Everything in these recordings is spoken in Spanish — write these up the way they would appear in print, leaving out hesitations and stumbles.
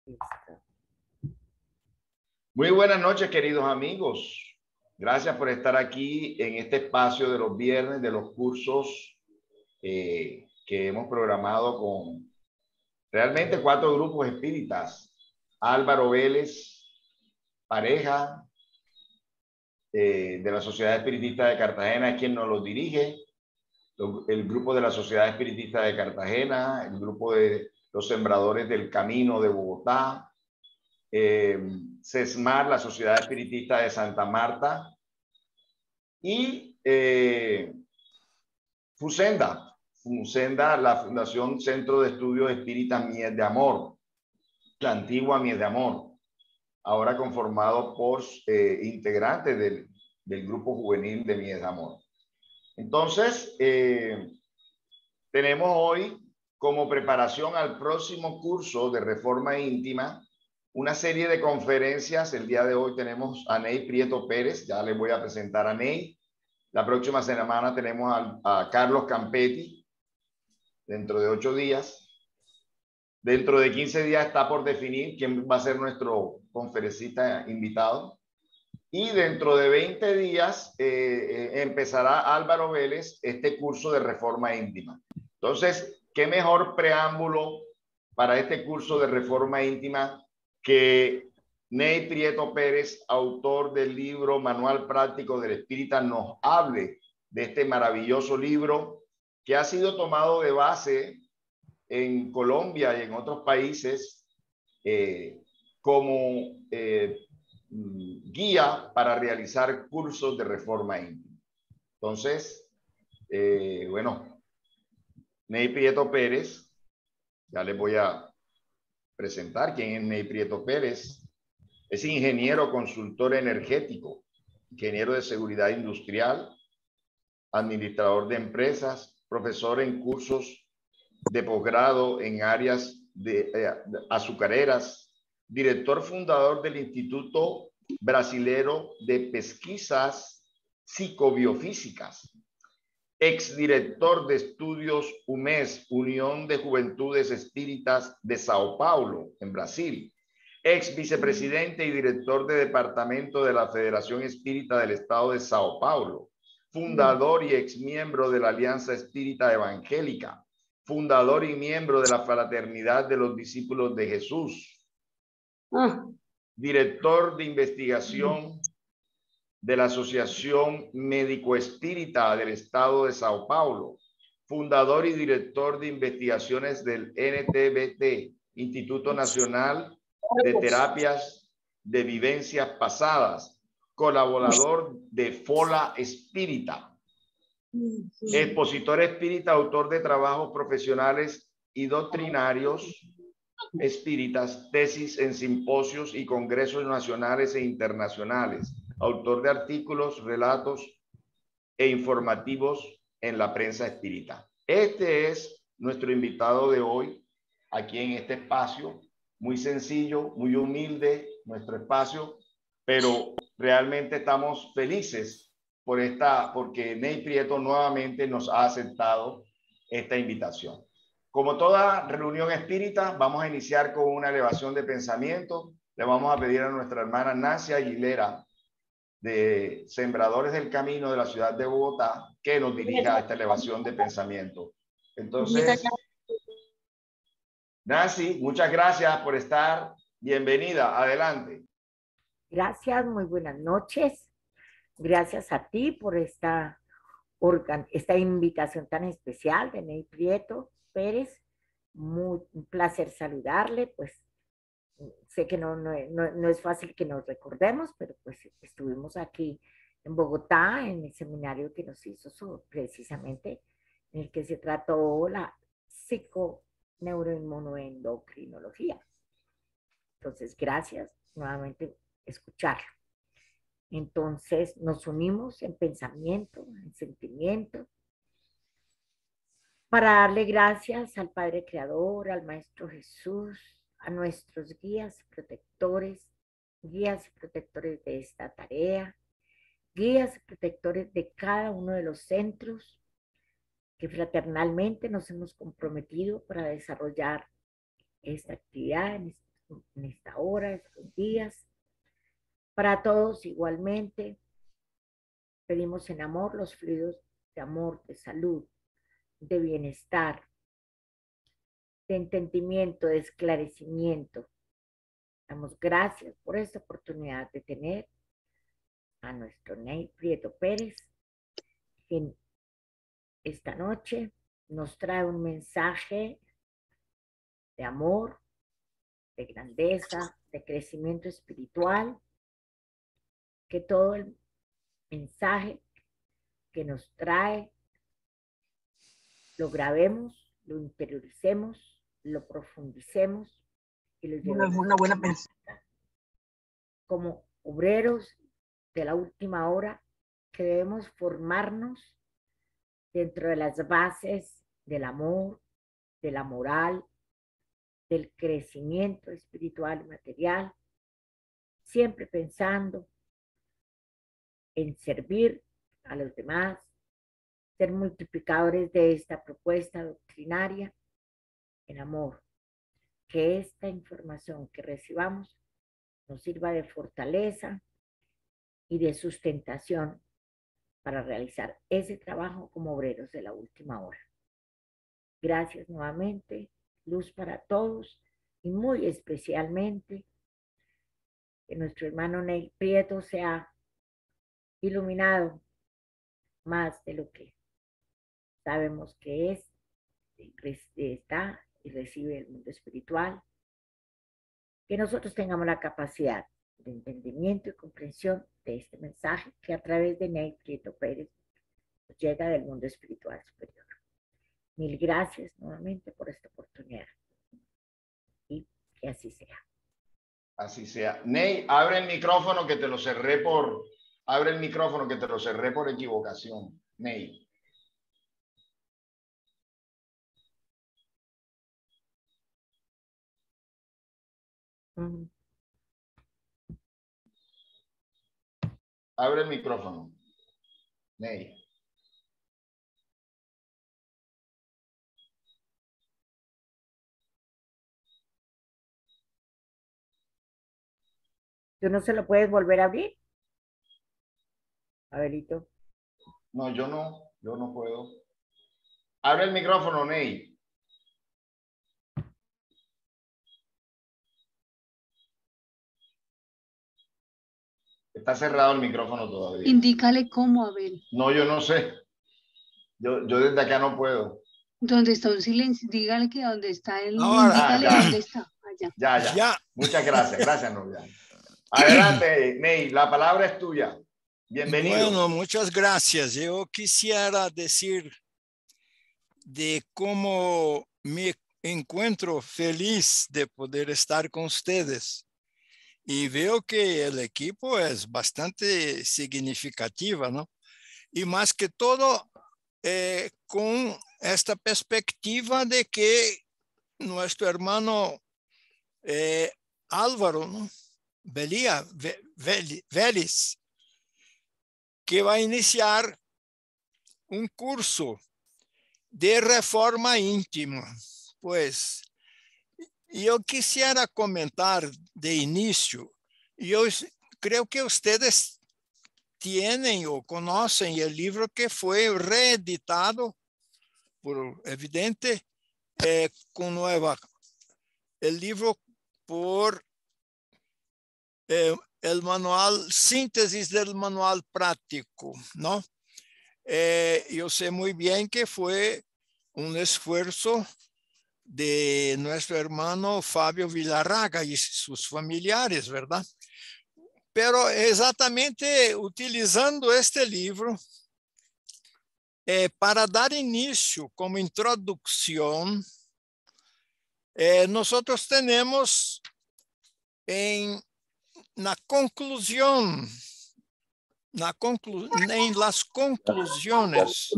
Listo. Muy buenas noches, queridos amigos. Gracias por estar aquí en este espacio de los viernes de los cursos que hemos programado con realmente 4 grupos espíritas. Álvaro Vélez, pareja de la Sociedad Espiritista de Cartagena, es quien nos los dirige. El grupo de la Sociedad Espiritista de Cartagena, el grupo de los Sembradores del Camino de Bogotá, CESMAR, la Sociedad Espiritista de Santa Marta, y FUSENDA, la Fundación Centro de Estudios Espíritas Mies de Amor, la antigua Mies de Amor, ahora conformado por integrantes del grupo juvenil de Mies de Amor. Entonces, tenemos hoy como preparación al próximo curso de Reforma Íntima una serie de conferencias. El día de hoy tenemos a Ney Prieto Pérez, ya les voy a presentar a Ney. La próxima semana tenemos a Carlos Campetti, dentro de 8 días. Dentro de 15 días está por definir quién va a ser nuestro conferencista invitado. Y dentro de 20 días empezará Álvaro Vélez este curso de Reforma Íntima. Entonces, ¿qué mejor preámbulo para este curso de Reforma Íntima que Ney Prieto Pérez, autor del libro Manual Práctico del Espírita, nos hable de este maravilloso libro que ha sido tomado de base en Colombia y en otros países como guía para realizar cursos de reforma íntima? Entonces, bueno, Ney Prieto Pérez, ya les voy a presentar quién es Ney Prieto Pérez. Es ingeniero consultor energético, ingeniero de seguridad industrial, administrador de empresas, profesor en cursos de posgrado en áreas de azucareras, director fundador del Instituto Brasilero de Pesquisas Psicobiofísicas, exdirector de estudios UMES, Unión de Juventudes Espíritas de Sao Paulo, en Brasil, ex vicepresidente y director de departamento de la Federación Espírita del Estado de Sao Paulo, fundador y ex miembro de la Alianza Espírita Evangélica, fundador y miembro de la Fraternidad de los Discípulos de Jesús, director de investigación de la Asociación Médico Espírita del Estado de Sao Paulo, fundador y director de investigaciones del NTBT, Instituto Nacional de Terapias de Vivencias Pasadas, colaborador de FOLA Espírita, expositor espírita, autor de trabajos profesionales y doctrinarios espíritas, tesis en simposios y congresos nacionales e internacionales, autor de artículos, relatos e informativos en la prensa espírita. Este es nuestro invitado de hoy, aquí en este espacio, muy sencillo, muy humilde nuestro espacio, pero realmente estamos felices porque Ney Prieto nuevamente nos ha aceptado esta invitación. Como toda reunión espírita, vamos a iniciar con una elevación de pensamiento. Le vamos a pedir a nuestra hermana Nancy Aguilera, de Sembradores del Camino de la ciudad de Bogotá, que nos dirija a esta elevación de pensamiento. Entonces, Nancy, muchas gracias por estar. Bienvenida, adelante. Gracias, muy buenas noches. Gracias a ti por esta invitación tan especial de Ney Prieto Pérez. Un placer saludarle, pues sé que no es fácil que nos recordemos, pero pues estuvimos aquí en Bogotá en el seminario que nos hizo precisamente en el que se trató la psiconeuroinmunoendocrinología. Entonces, gracias nuevamente escucharlo. Entonces, nos unimos en pensamiento, en sentimiento, para darle gracias al Padre Creador, al Maestro Jesús, a nuestros guías y protectores de esta tarea, guías y protectores de cada uno de los centros que fraternalmente nos hemos comprometido para desarrollar esta actividad en esta hora, estos días. Para todos igualmente, pedimos en amor los fluidos de amor, de salud, de bienestar, de entendimiento, de esclarecimiento. Damos gracias por esta oportunidad de tener a nuestro Ney Prieto Pérez, quien esta noche nos trae un mensaje de amor, de grandeza, de crecimiento espiritual, que todo el mensaje que nos trae lo grabemos, lo interioricemos, lo profundicemos y lo llevemos una buena persona. Como obreros de la última hora, que debemos formarnos dentro de las bases del amor, de la moral, del crecimiento espiritual y material, siempre pensando en servir a los demás, ser multiplicadores de esta propuesta doctrinaria en amor, que esta información que recibamos nos sirva de fortaleza y de sustentación para realizar ese trabajo como obreros de la última hora. Gracias nuevamente, luz para todos y muy especialmente que nuestro hermano Ney Prieto sea iluminado más de lo que sabemos que es, está y recibe el mundo espiritual, que nosotros tengamos la capacidad de entendimiento y comprensión de este mensaje que a través de Ney Prieto Pérez nos llega del mundo espiritual superior. Mil gracias nuevamente por esta oportunidad y que así sea. Así sea. Ney, abre el micrófono que te lo cerré por... Abre el micrófono que te lo cerré por equivocación. Ney. Abre el micrófono. Ney. ¿Tú no se lo puedes volver a abrir? Abelito. No, yo no puedo. Abre el micrófono, Ney. Está cerrado el micrófono todavía. Indícale cómo, Abel. No, yo no sé. Yo desde acá no puedo. ¿Dónde está un silencio? Dígale que dónde está el... Ahora. Indícale Ya. dónde está. Allá. Ya. Muchas gracias. Gracias, Novia. Adelante, Ney. La palabra es tuya. Bienvenido. Bueno, muchas gracias. Yo quisiera decir de cómo me encuentro feliz de poder estar con ustedes. Y veo que el equipo es bastante significativa, ¿no? Y más que todo, con esta perspectiva de que nuestro hermano Álvaro, ¿no? Vélez, que va a iniciar un curso de reforma íntima. Pues yo quisiera comentar de inicio, yo creo que ustedes tienen o conocen el libro que fue reeditado, por evidente, con nueva, el libro por el manual, síntesis del manual práctico, ¿no? Yo sé muy bien que fue un esfuerzo de nuestro hermano Fabio Villarraga y sus familiares, ¿verdad? Pero exactamente utilizando este libro para dar inicio como introducción, nosotros tenemos en las conclusiones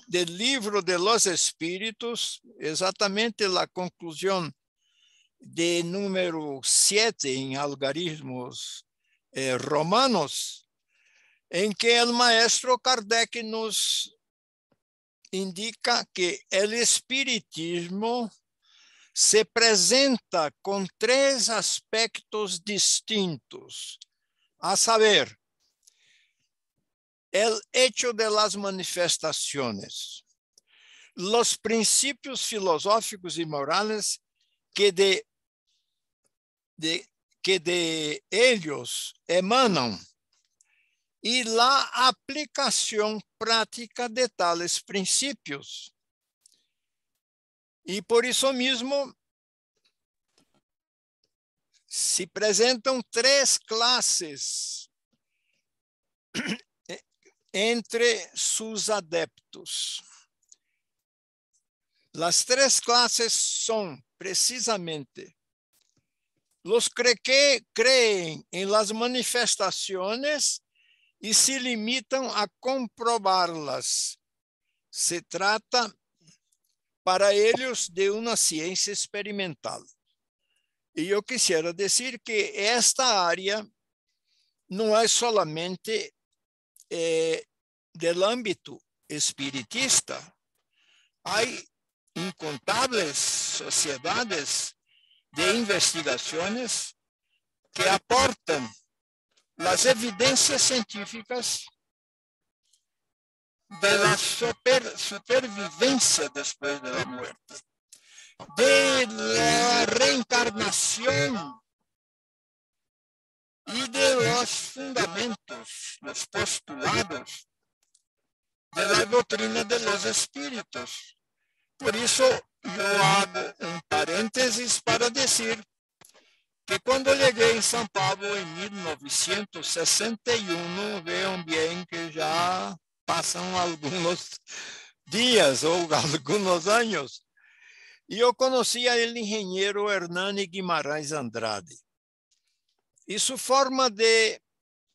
del libro de los espíritus, exactamente la conclusión de número 7 en algarismos romanos, en que el maestro Kardec nos indica que el espiritismo se presenta con tres aspectos distintos, a saber, el hecho de las manifestaciones, los principios filosóficos y morales que de ellos emanan y la aplicación práctica de tales principios. Y por eso mismo se presentan tres clases entre sus adeptos. Las tres clases son precisamente los que creen en las manifestaciones y se limitan a comprobarlas. Se trata para ellos de una ciencia experimental. Y yo quisiera decir que esta área no es solamente del ámbito espiritista. Hay incontables sociedades de investigaciones que aportan las evidencias científicas de la supervivencia después de la muerte, de la reencarnación y de los fundamentos, los postulados de la doctrina de los espíritus. Por eso yo hago un paréntesis para decir que cuando llegué en São Paulo en 1961, vean bien que ya pasan algunos días o algunos años, y yo conocí al ingeniero Hernani Guimarães Andrade. Y su forma de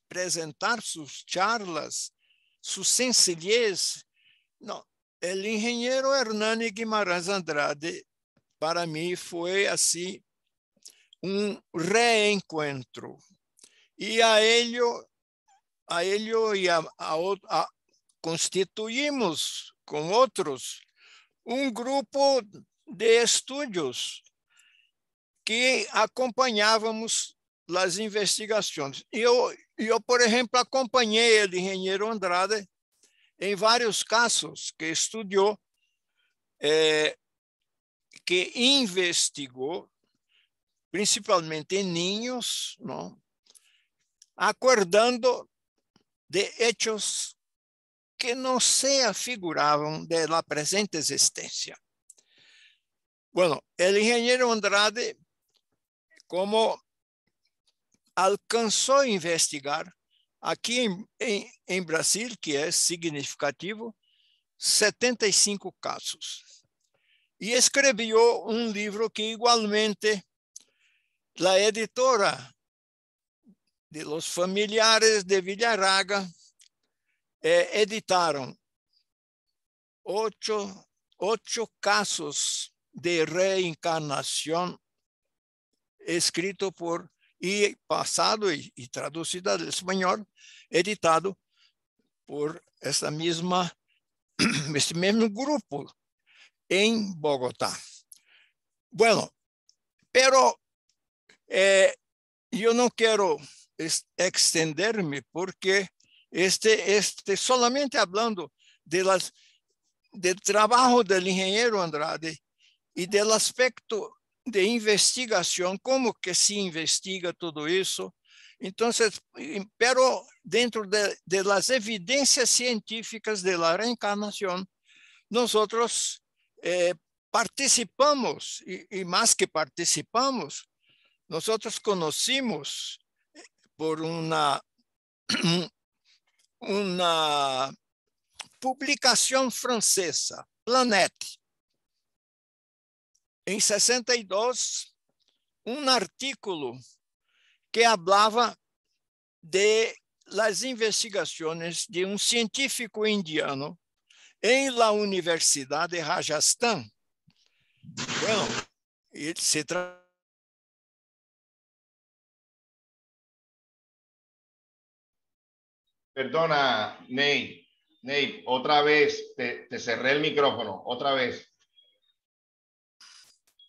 presentar sus charlas, su sencillez, no, el ingeniero Hernani Guimarães Andrade, para mí fue así un reencuentro. Y a ello y constituimos con otros un grupo de estudios que acompanhábamos las investigaciones. Yo, por ejemplo, acompañé el ingeniero Andrade en varios casos que estudió, que investigó, principalmente en niños, ¿no? Acordando de hechos que no se afiguraban de la presente existencia. Bueno, el ingeniero Andrade, como alcanzó a investigar aquí en Brasil, que es significativo, 75 casos. Y escribió un libro que igualmente la editora de los familiares de Villarraga editaron 8 casos de reencarnación escrito por y pasado y traducido al español, editado por este mismo grupo en Bogotá. Bueno, pero yo no quiero extenderme porque solamente hablando del trabajo del ingeniero Andrade y del aspecto de investigación, cómo que se investiga todo eso. Entonces, pero dentro de las evidencias científicas de la reencarnación, nosotros participamos, y más que participamos, nosotros conocimos por una publicación francesa, Planète, en 62, un artículo que hablaba de las investigaciones de un científico indiano en la Universidad de Rajasthan. Bueno, se trata. Perdona, Ney, otra vez te cerré el micrófono, otra vez.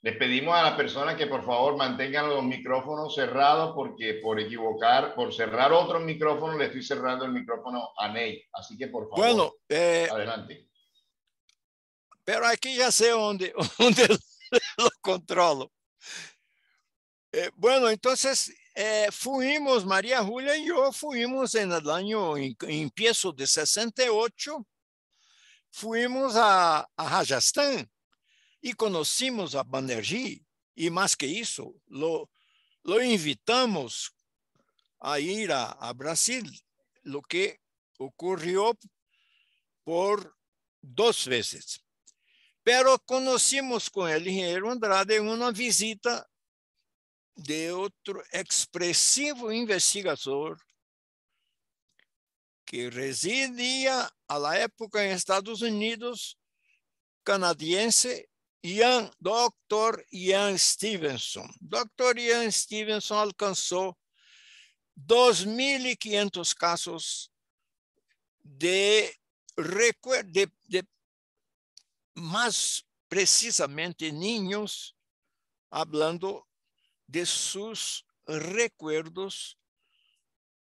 Les pedimos a las personas que por favor mantengan los micrófonos cerrados porque por cerrar otro micrófono, le estoy cerrando el micrófono a Ney. Así que por favor, Bueno, adelante. pero aquí ya sé dónde lo controlo. Bueno, entonces fuimos, María Julia y yo fuimos en el año, empiezo de 68, fuimos a Rajasthan y conocimos a Banerjee. Y más que eso, lo invitamos a ir a Brasil, lo que ocurrió por 2 veces. Pero conocimos con el ingeniero Andrade en una visita de otro expresivo investigador que residía a la época en Estados Unidos, canadiense, Dr. Ian Stevenson. Dr. Ian Stevenson alcanzó 2.500 casos de más precisamente niños, hablando de sus recuerdos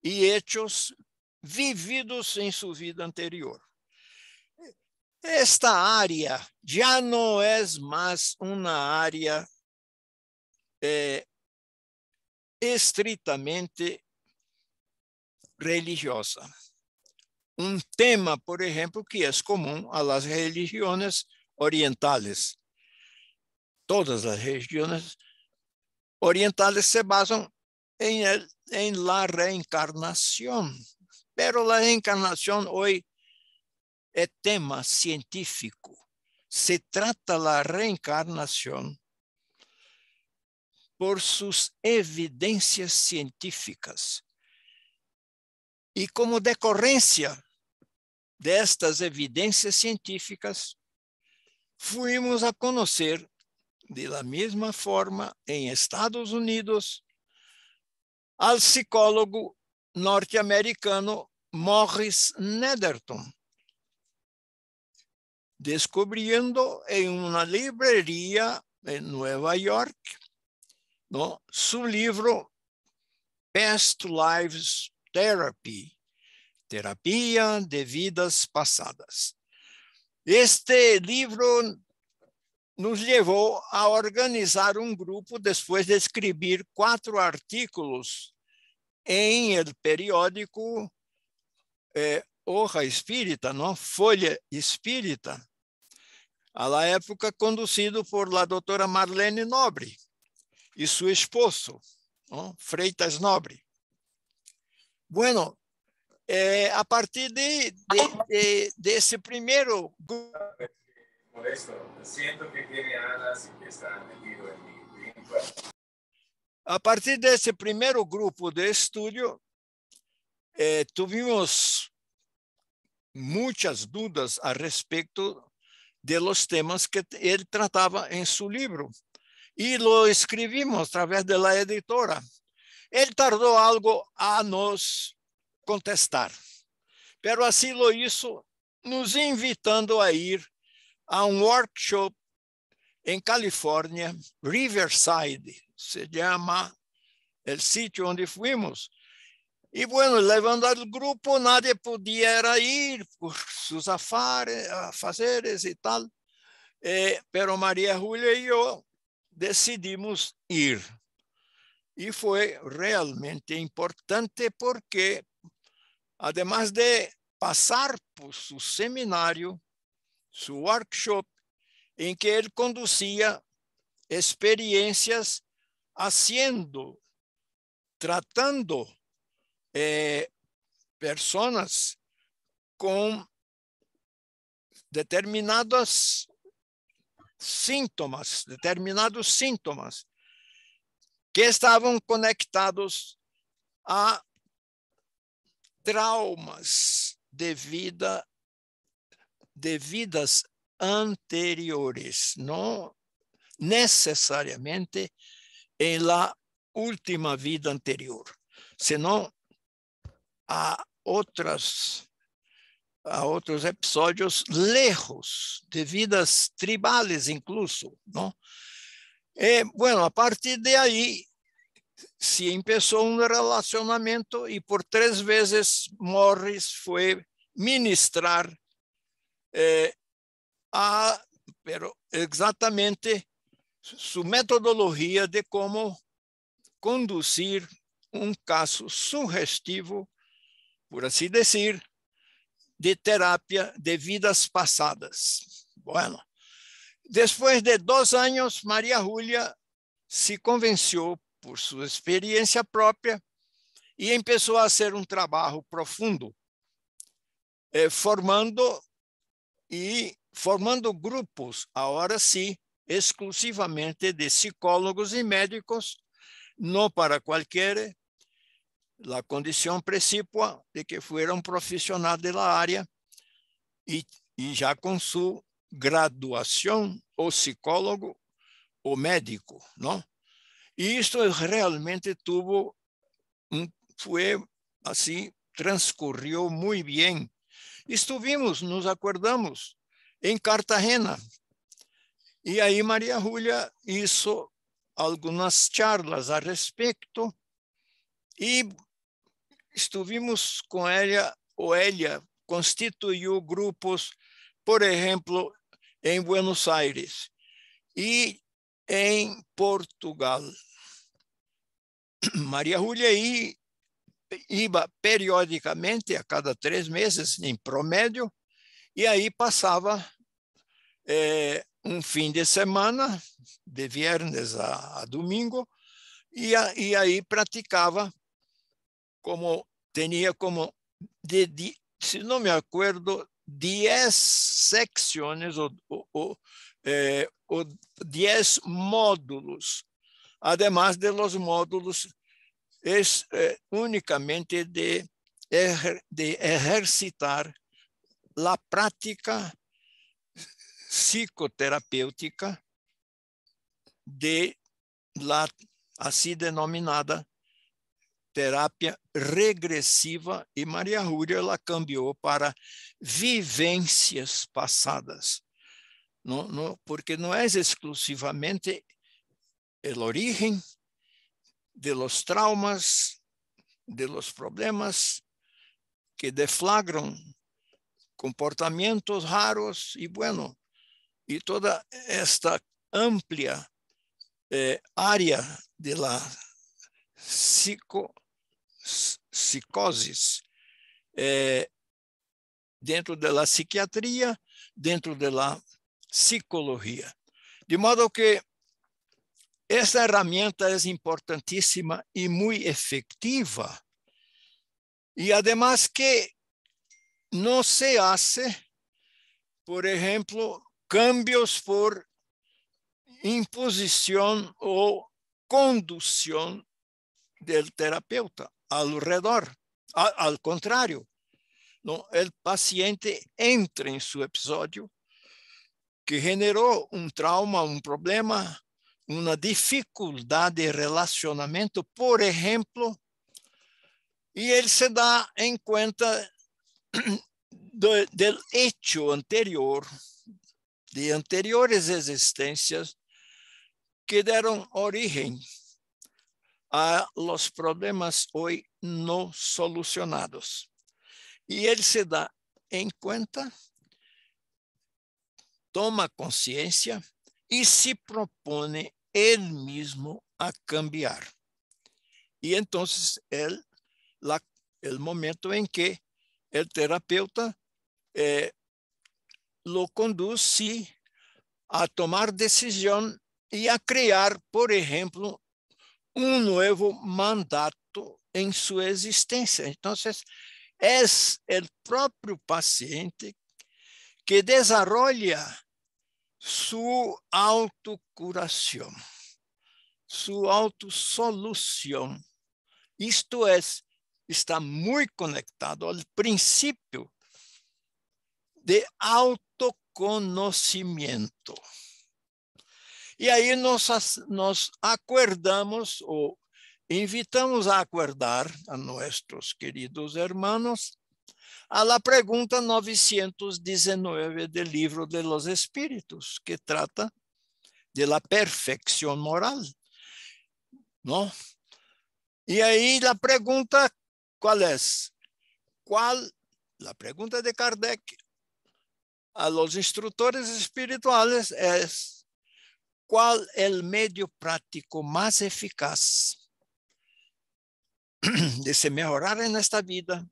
y hechos vividos en su vida anterior. Esta área ya no es más una área estrictamente religiosa. Un tema, por ejemplo, que es común a las religiones orientales. Todas las religiones orientales se basan en la reencarnación, pero la reencarnación hoy es tema científico. Se trata la reencarnación por sus evidencias científicas. Y como decorrencia de estas evidencias científicas, fuimos a conocer de la misma forma en Estados Unidos al psicólogo norteamericano Morris Netherton, descubriendo en una librería en Nueva York, ¿no?, su libro Past Lives Therapy, Terapia de Vidas Pasadas. Este libro nos llevó a organizar un grupo después de escribir 4 artículos en el periódico Hoja Espírita, ¿no?, Folha Espírita, a la época conducido por la doctora Marlene Nobre y su esposo, ¿no?, Freitas Nobre. Bueno, a partir de ese primero grupo. Molesto, siento que tiene alas y que está metido en mi lengua. A partir de ese primer grupo de estudio, tuvimos muchas dudas al respecto de los temas que él trataba en su libro y lo escribimos a través de la editora. Él tardó algo a nos contestar, pero así lo hizo, nos invitando a ir a un workshop en California, Riverside, se llama el sitio donde fuimos. Y bueno, levando al grupo, nadie pudiera ir por sus afaceres y tal. Pero María Julia y yo decidimos ir. Y fue realmente importante porque, además de pasar por su seminario, su workshop, en que él conducía experiencias tratando personas con determinados síntomas que estaban conectados a traumas de vidas anteriores, no necesariamente en la última vida anterior, sino a otros episodios lejos, de vidas tribales incluso, ¿no? Bueno, a partir de ahí, se empezó un relacionamiento y por 3 veces Morris fue ministrar pero exatamente su metodología de cómo conducir un caso sugestivo, por así decir, de terapia de vidas pasadas. Bueno, después de 2 años, María Julia se convenció por su experiencia propia y empezó a hacer un trabajo profundo, formando grupos, ahora sí, exclusivamente de psicólogos y médicos, no para cualquiera. La condición principal de que fuera un profesional de la área y ya con su graduación o psicólogo o médico, ¿no? Y esto realmente fue así, transcurrió muy bien. Estuvimos, nos acordamos, en Cartagena. Y ahí María Julia hizo algunas charlas al respecto y estuvimos con ella, o ella constituyó grupos, por ejemplo, en Buenos Aires y en Portugal. María Julia iba periodicamente, a cada 3 meses, en promedio, y ahí pasaba un fin de semana, de viernes a domingo, y ahí practicaba, tenía como, si no me acuerdo, 10 secciones o 10 módulos, además de los módulos únicamente de ejercitar la práctica psicoterapêutica de la así denominada terapia regresiva, e Maria Júlia la cambiou para vivências passadas, porque não é exclusivamente o origen de los traumas, de los problemas que deflagram comportamientos raros y bueno, y toda esta amplia área de la psicosis dentro de la psiquiatría, dentro de la psicología. De modo que esta herramienta es importantísima y muy efectiva. Y además que no se hace, por ejemplo, cambios por imposición o conducción del terapeuta alrededor. Al contrario, ¿no? El paciente entra en su episodio que generó un trauma, un problema, una dificultad de relacionamiento, por ejemplo, y él se da en cuenta del hecho anterior, de anteriores existencias que dieron origen a los problemas hoy no solucionados. Y él se da en cuenta, toma conciencia y se propone él mismo a cambiar. Y entonces el momento en que el terapeuta lo conduce a tomar decisión y a crear, por ejemplo, un nuevo mandato en su existencia. Entonces, es el propio paciente que desarrolla su autocuración, su autosolución. Esto está muy conectado al principio de autoconocimiento. Y ahí nos acordamos o invitamos a acordar a nuestros queridos hermanos a la pregunta 919 del Libro de los Espíritus, que trata de la perfección moral, ¿no? Y ahí la pregunta, ¿cuál es? La pregunta de Kardec a los instructores espirituales es, ¿cuál el medio práctico más eficaz de se mejorar en esta vida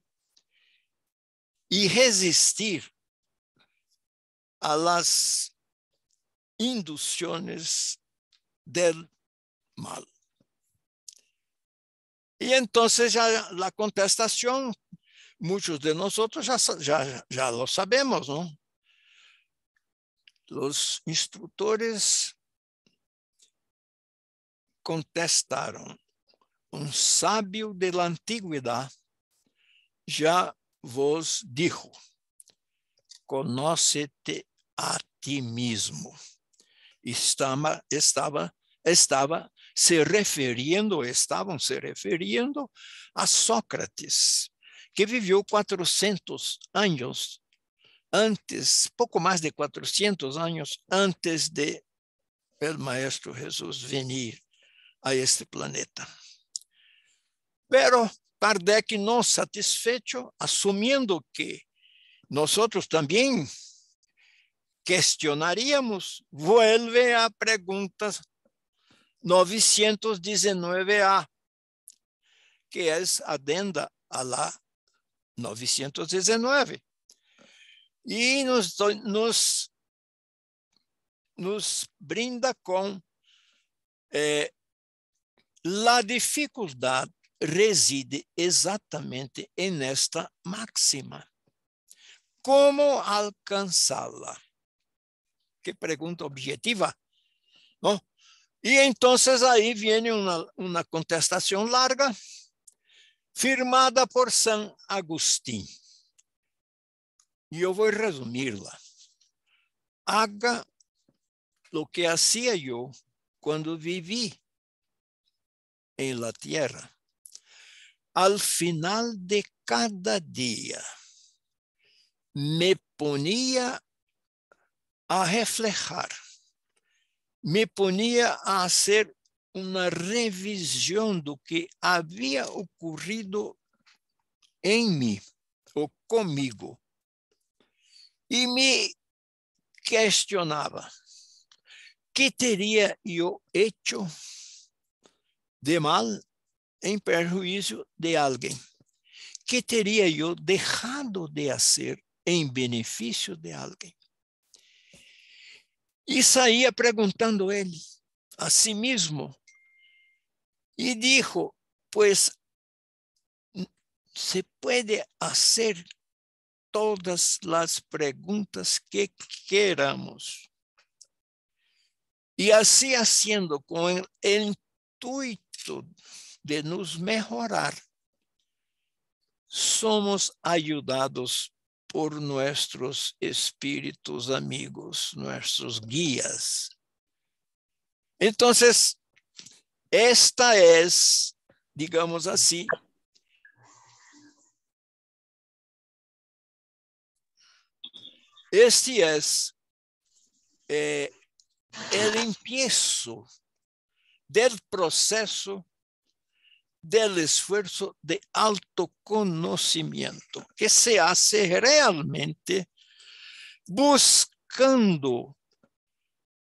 y resistir a las inducciones del mal? Y entonces ya la contestación, muchos de nosotros ya lo sabemos, ¿no? Los instructores contestaron, un sabio de la antigüedad ya vos dijo, conócete a ti mismo. Estaban se refiriendo a Sócrates, que vivió 400 años antes, poco más de 400 años antes de el Maestro Jesús venir a este planeta. Pero Kardec, no satisfecho, asumiendo que nosotros también cuestionaríamos, vuelve a preguntas 919A, que es adenda a la 919. Y nos brinda con la dificuldad reside exatamente en esta máxima. ¿Cómo alcanzarla? Qué pregunta objetiva, ¿no? Y entonces ahí viene una contestación larga, firmada por San Agustín. Yo voy a resumirla. Haga lo que hacía yo cuando viví en la tierra. Al final de cada día me ponía a reflejar, me ponía a hacer una revisión de lo que había ocurrido en mí o conmigo. Y me cuestionaba, ¿qué teria yo hecho de mal en perjuicio de alguien? ¿Qué teria yo dejado de hacer en beneficio de alguien? Y saía preguntando él a sí mismo. Y dijo, pues se puede hacer todas las preguntas que queramos. Y así haciendo, con el intuito de nos mejorar, somos ayudados por nuestros espíritus amigos, nuestros guías. Entonces, esta es, digamos así, este es el empiezo del proceso del esfuerzo de autoconocimiento que se hace realmente buscando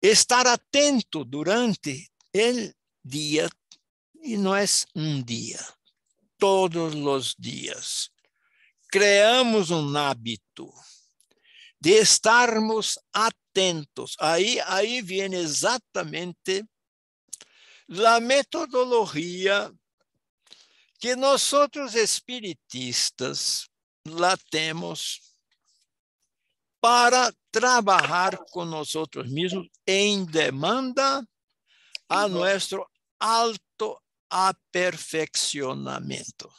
estar atento durante el día, y no es un día, todos los días. Creamos un hábito de estarmos atentos. Ahí viene exactamente la metodología que nosotros espiritistas la tenemos para trabajar con nosotros mismos en demanda a nuestro alto aperfeccionamiento.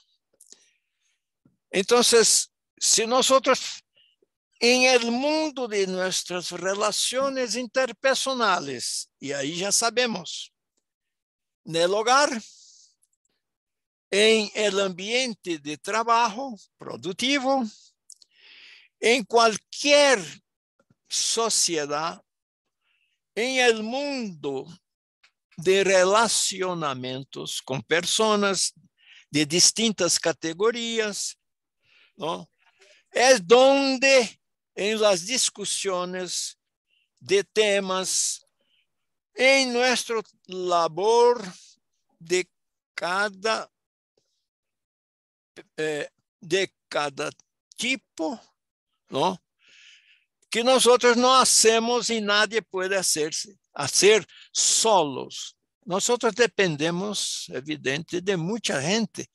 Entonces, si nosotros en el mundo de nuestras relaciones interpersonales, y ahí ya sabemos, en el hogar, en el ambiente de trabajo productivo, en cualquier sociedad, en el mundo de relacionamientos con personas de distintas categorías, ¿no? Es donde en las discusiones de temas, en nuestra labor de cada tipo, ¿no? Que nosotros no hacemos y nadie puede hacer solos. Nosotros dependemos, evidente, de mucha gente,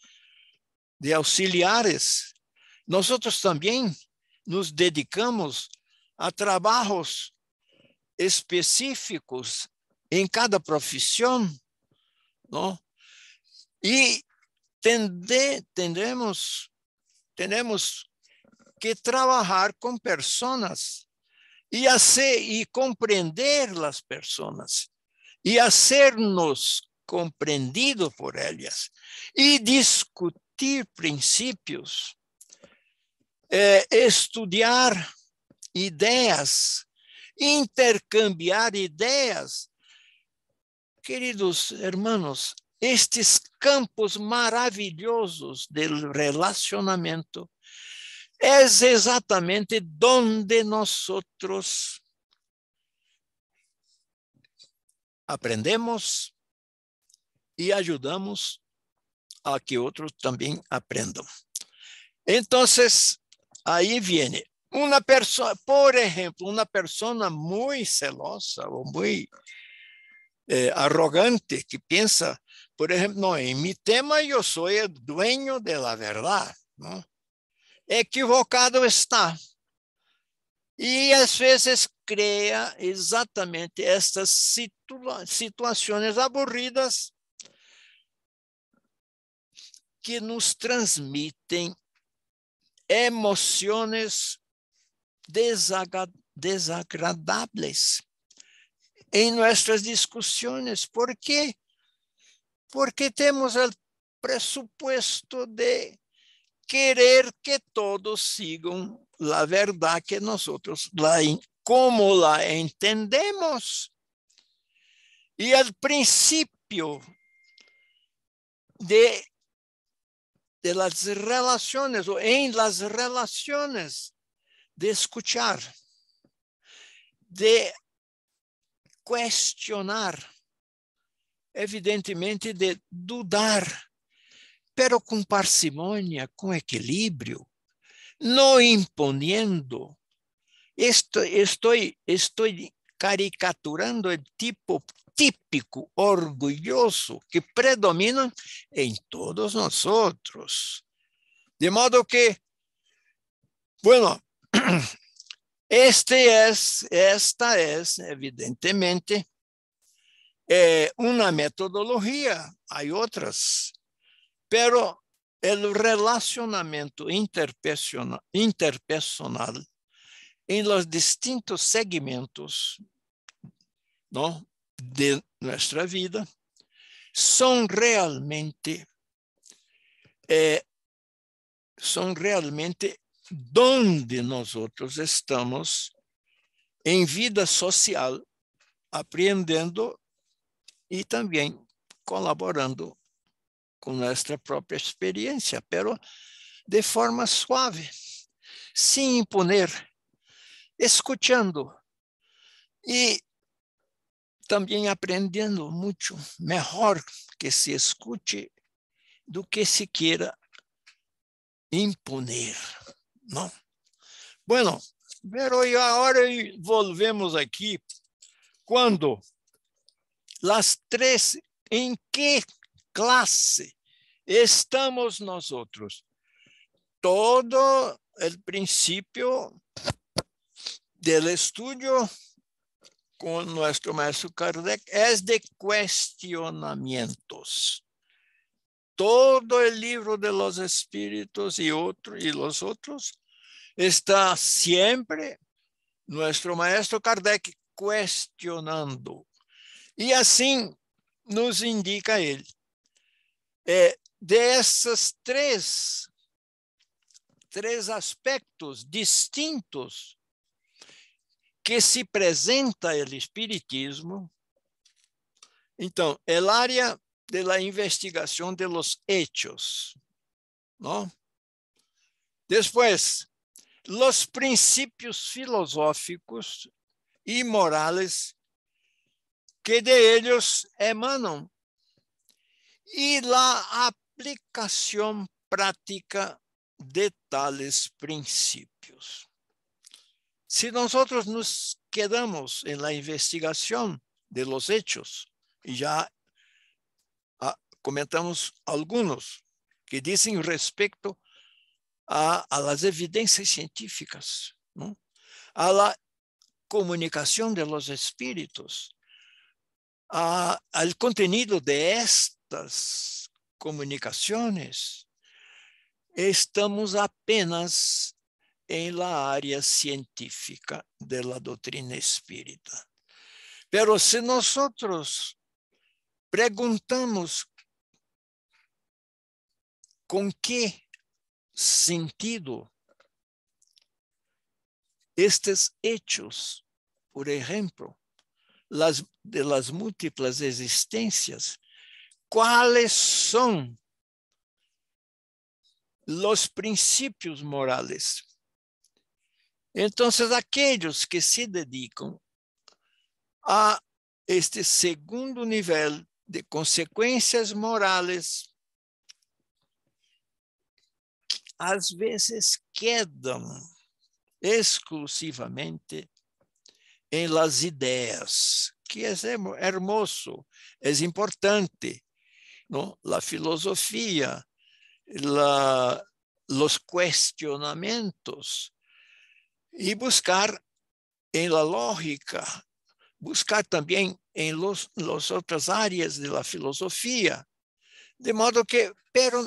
de auxiliares. Nosotros también nos dedicamos a trabajos específicos en cada profesión, ¿no? Y tenemos que trabajar con personas y hacer y comprender las personas y hacernos comprendidos por ellas y discutir principios, estudiar ideas, intercambiar ideas. Queridos hermanos, estes campos maravilhosos del relacionamento es exatamente donde nosotros aprendemos y ayudamos a que otros también aprendan. Entonces, ahí viene una persona, por ejemplo, una persona muy celosa o muy arrogante que piensa, por ejemplo, no, en mi tema yo soy el dueño de la verdad, ¿no? Equivocado está. E às vezes cria exatamente estas situações aburridas que nos transmitem emoções desagradáveis em nossas discussões. ¿Por quê? Porque temos o pressuposto de querer que todos sigam a verdade que nós como la entendemos. E o princípio de las relações, ou em las relações, de escuchar, de questionar, evidentemente de dudar, pero com parcimônia, com equilíbrio, não imponiendo. Estoy caricaturando el tipo típico, orgulloso, que predomina en todos nosotros. De modo que, bueno, esta es evidentemente una metodología. Hay otras, pero el relacionamiento interpersonal en los distintos segmentos, ¿no?, de nuestra vida son realmente donde nosotros estamos en vida social, aprendiendo y también colaborando con nuestra propia experiencia, pero de forma suave, sin imponer, escuchando y también aprendiendo mucho, mejor que se escuche do que se quiera imponer, ¿no? Bueno, pero ahora volvemos aquí. Cuando las tres, ¿en qué clase estamos nosotros? Todo el principio del estudio con nuestro maestro Kardec es de cuestionamientos. Todo el libro de los espíritus y los otros está siempre nuestro maestro Kardec cuestionando. Y así nos indica él. De esos tres aspectos distintos que se presenta o espiritismo, então, el área de la investigación de los hechos, ¿no? Después, los principios filosóficos y morales que de ellos emanan y la aplicación práctica de tales principios. Si nosotros nos quedamos en la investigación de los hechos, y ya comentamos algunos que dicen respecto a las evidencias científicas, ¿no? A la comunicación de los espíritus, al contenido de estas comunicaciones, estamos apenas en la área científica de la doctrina espírita. Pero si nosotros preguntamos con qué sentido estos hechos, por ejemplo, de las múltiples existencias, ¿cuáles son los principios morales? Entonces, aquellos que se dedican a este segundo nivel de consecuencias morales, às vezes quedam exclusivamente em las ideias, que é hermoso, é importante, ¿no? La filosofía, los cuestionamientos, y buscar en la lógica, buscar também em las outras áreas de la filosofía, de modo que, pero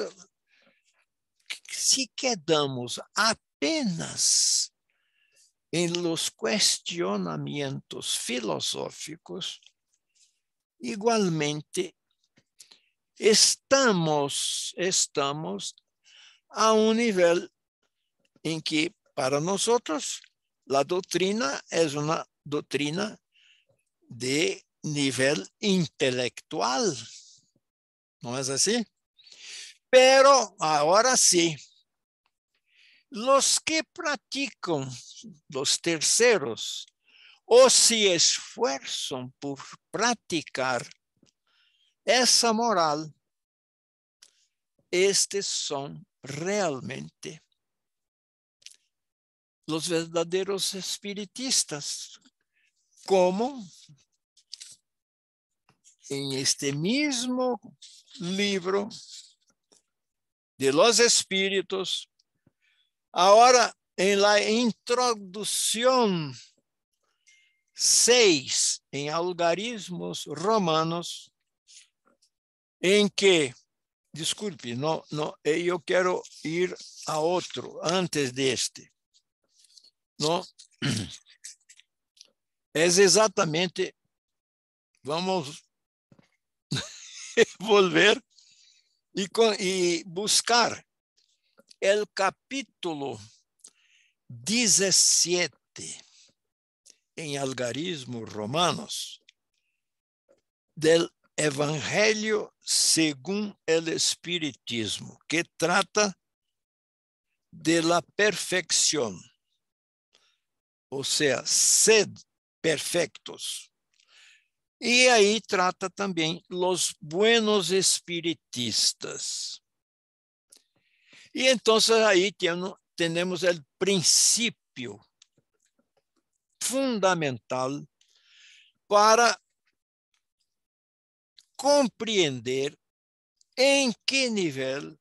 se quedamos apenas em los questionamentos filosóficos, igualmente estamos a um nível em que, para nós, a doutrina é uma doutrina de nível intelectual. Não é assim? Pero, agora sim, os que praticam, os terceiros, ou se esforçam por praticar essa moral, estes são realmente os verdadeiros espiritistas, como em este mesmo livro de los espíritos, agora em la introdução 6 em algarismos romanos, em que, desculpe, eu quero ir a outro antes deste, não? É exatamente, vamos volver e buscar o capítulo 17 em algarismos romanos del Evangelho según el Espiritismo, que trata de la perfección, ou seja, sed perfectos. E aí trata também los buenos espiritistas. E então aí temos o princípio fundamental para compreender em que nível,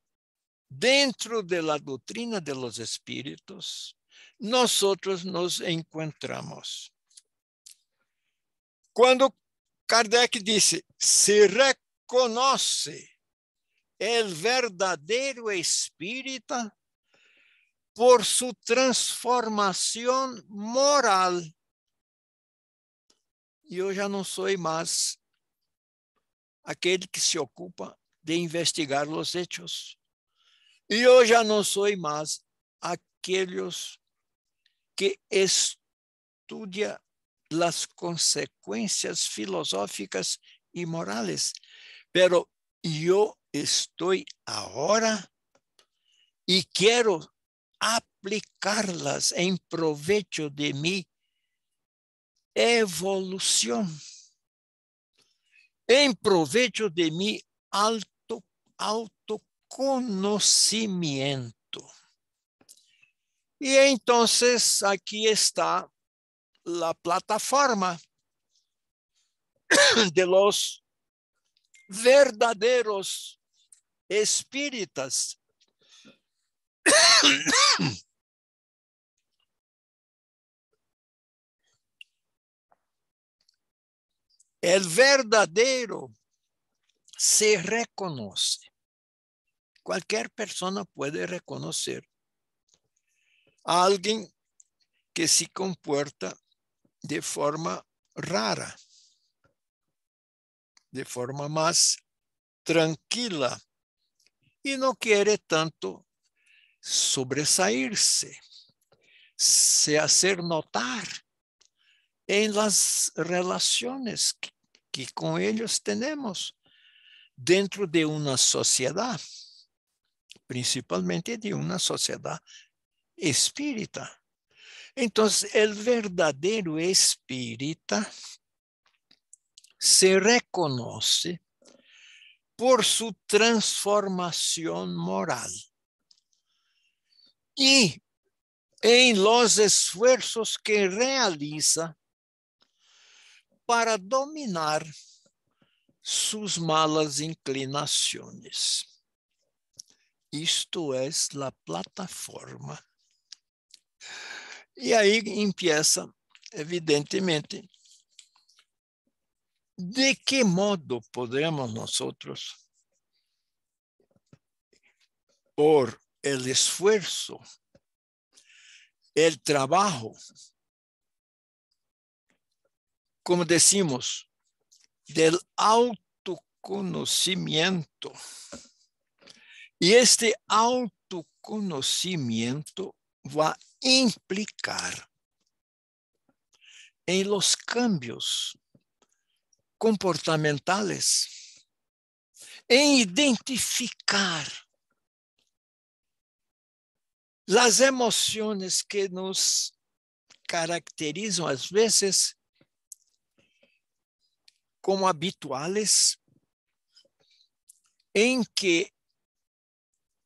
dentro da doutrina de los espíritos, nós nos encontramos. Quando Kardec disse, se reconoce el verdadeiro espírita por su transformação moral. E eu já não sou mais aquele que se ocupa de investigar os hechos. E eu já não sou mais aqueles que estudia las consecuencias filosóficas y morales, pero yo estoy ahora y quiero aplicarlas en provecho de mi evolución, en provecho de mi autoconocimiento. Y entonces aquí está la plataforma de los verdaderos espíritas. El verdadero se reconoce. Cualquier persona puede reconocer a alguien que se comporta de forma rara, de forma más tranquila y no quiere tanto sobresairse, se hacer notar en las relaciones que con ellos tenemos dentro de una sociedad, principalmente de una sociedad espírita. Entonces, el verdadero espírita se reconoce por su transformación moral y en los esfuerzos que realiza para dominar sus malas inclinaciones. Esto es la plataforma. Y ahí empieza, evidentemente, de qué modo podemos nosotros, por el esfuerzo, el trabajo, como decimos, del autoconocimiento. Y este autoconocimiento va a implicar en los cambios comportamentales, en identificar las emociones que nos caracterizan a veces como habituales, en que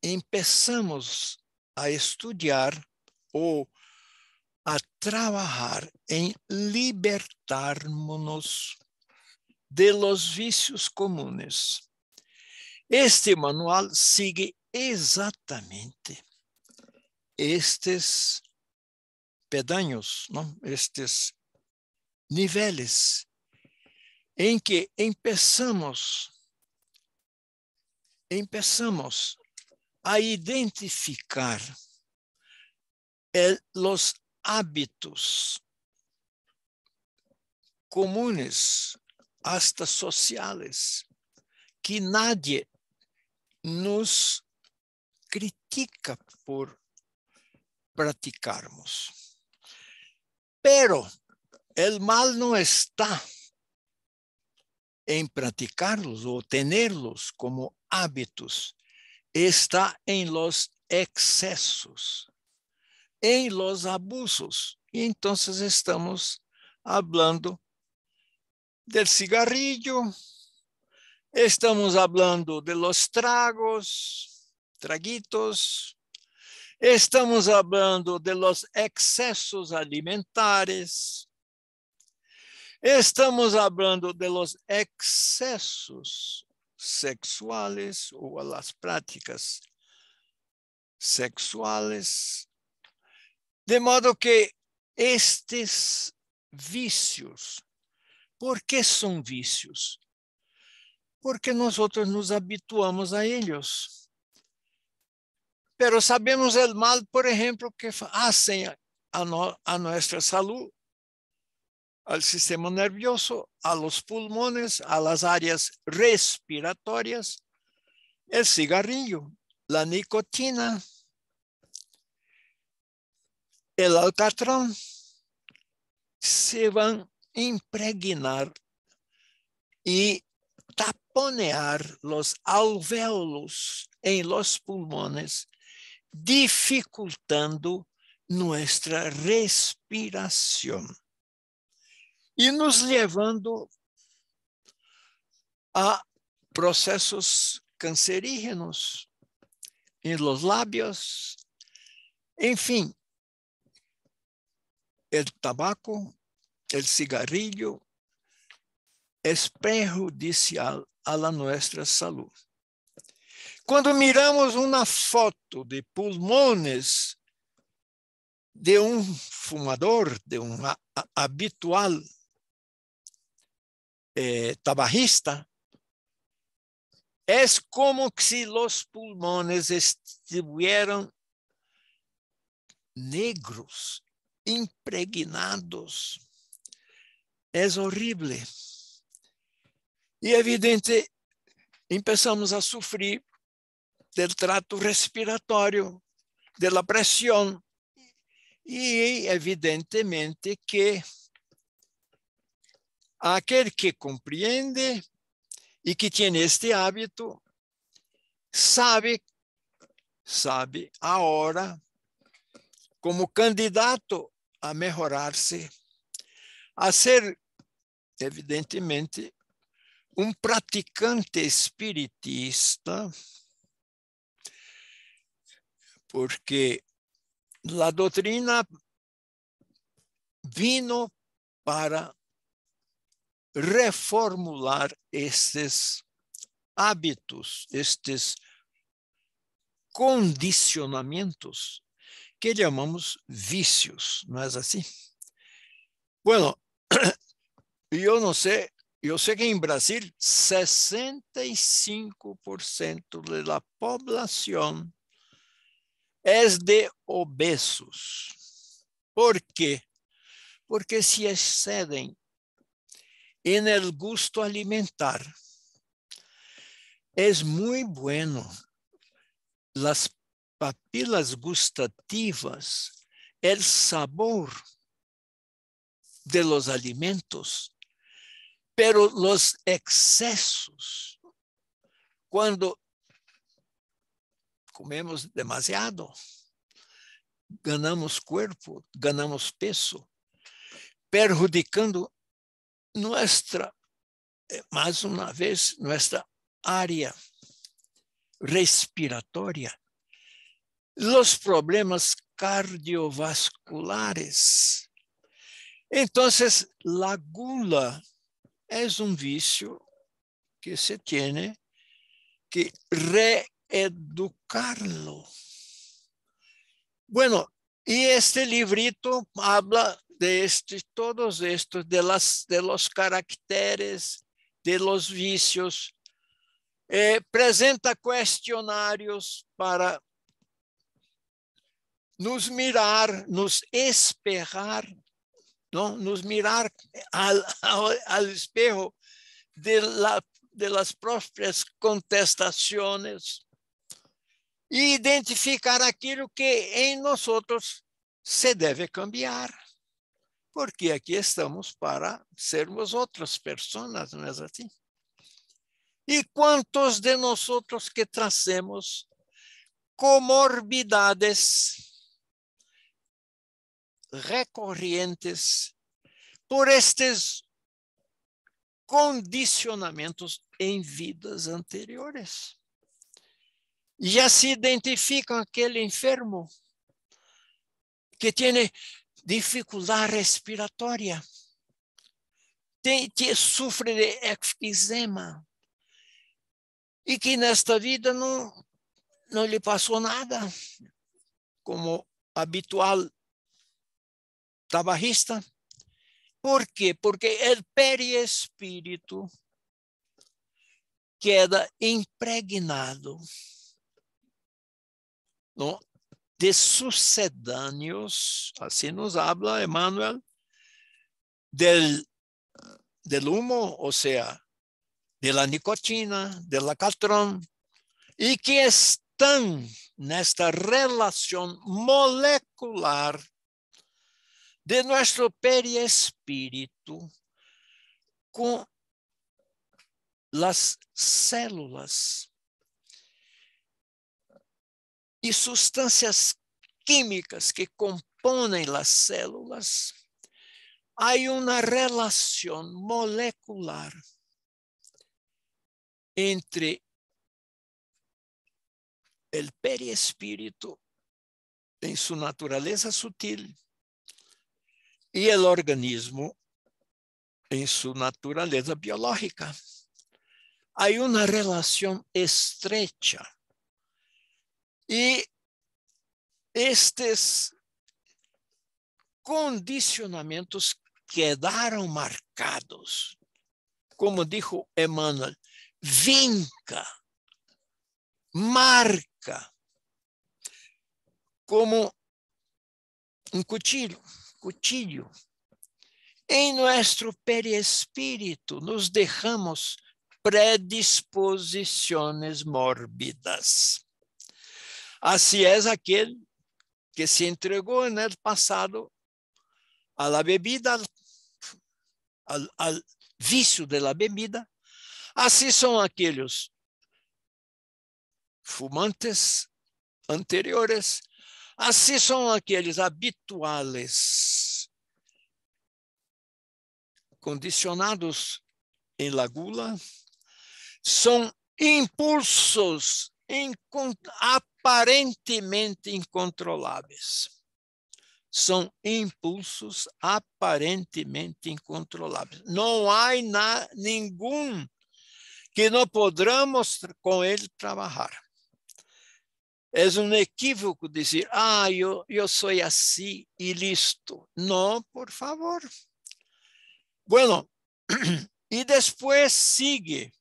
empezamos a estudiar o a trabajar en libertarnos de los vicios comunes. Este manual sigue exactamente estes pedaños, ¿no? Estes niveles en que empezamos a identificar los hábitos comunes, hasta sociales, que nadie nos critica por praticarmos. Pero el mal no está en practicarlos o tenerlos como hábitos, está en los excesos, en los abusos. Y entonces estamos hablando del cigarrillo, estamos hablando de los traguitos, estamos hablando de los excesos alimentares, estamos hablando de los excesos sexuales o las prácticas sexuales. De modo que estes vicios, ¿por qué son vicios? Porque nosotros nos habituamos a ellos. Pero sabemos el mal, por ejemplo, que hacen a nuestra salud, al sistema nervioso, a los pulmones, a las áreas respiratorias, el cigarrillo, la nicotina, el alcatrón, se van a impregnar y taponear los alvéolos en los pulmones, dificultando nuestra respiración y nos llevando a procesos cancerígenos en los labios. En fin, el tabaco, el cigarrillo es perjudicial a la nuestra salud. Cuando miramos una foto de pulmones de un fumador, de un habitual tabagista, es como si los pulmones estuvieran negros, impregnados. Es horrible. Y evidente, empezamos a sufrir del trato respiratorio, de la presión, y evidentemente que aquel que comprende y que tiene este hábito sabe ahora, como candidato a mejorarse, a ser evidentemente un practicante espiritista, porque la doctrina vino para reformular estes hábitos, estes condicionamientos que llamamos vicios, ¿no es así? Bueno, yo no sé, yo sé que en Brasil 65% de la población es de obesos. ¿Por qué? Porque se exceden en el gusto alimentar. Es muy bueno. Las papilas gustativas, el sabor de los alimentos, pero los excesos, cuando comemos demasiado, ganamos cuerpo, ganamos peso, perjudicando nuestra, más una vez, nuestra área respiratoria, los problemas cardiovasculares. Entonces, la gula es un vicio que se tiene que reeducarlo. Bueno, y este librito habla de todos estos, de los caracteres, de los vicios, presenta cuestionarios para nos mirar, nos espejar, ¿no? Nos mirar al espejo de las propias contestaciones e identificar aquilo que em nosotros se deve cambiar, porque aqui estamos para sermos outras pessoas, não é assim? E quantos de nosotros que trazemos comorbidades recorrentes por estes condicionamentos em vidas anteriores. Já se identificam aquele enfermo que tem dificuldade respiratória, sofre de efizema e que nesta vida não lhe passou nada, como habitual tabagista. ¿Por quê? Porque o perispírito queda impregnado, ¿no?, de sucedâneos, assim nos habla Emmanuel, del humo, ou seja, de la nicotina, del alcatrón, e que estão nesta relação molecular de nuestro perispíritu con las células y sustancias químicas que componen las células, hay una relación molecular entre el perispíritu en su naturaleza sutil y el organismo en su naturaleza biológica. Hay una relación estrecha y estos condicionamientos quedaron marcados, como dijo Emmanuel, vinca, marca, como un cuchillo. En nuestro perispíritu nos dejamos predisposiciones mórbidas. Así es aquel que se entregó en el pasado a la bebida, al vicio de la bebida. Así son aquellos fumantes anteriores. Así son aqueles habituales, condicionados en la gula. Son impulsos aparentemente incontroláveis. São impulsos aparentemente incontroláveis. Não há nenhum que não podamos com ele trabalhar. É um equívoco dizer, eu sou assim e listo. Não, por favor. Bueno, e depois sigue.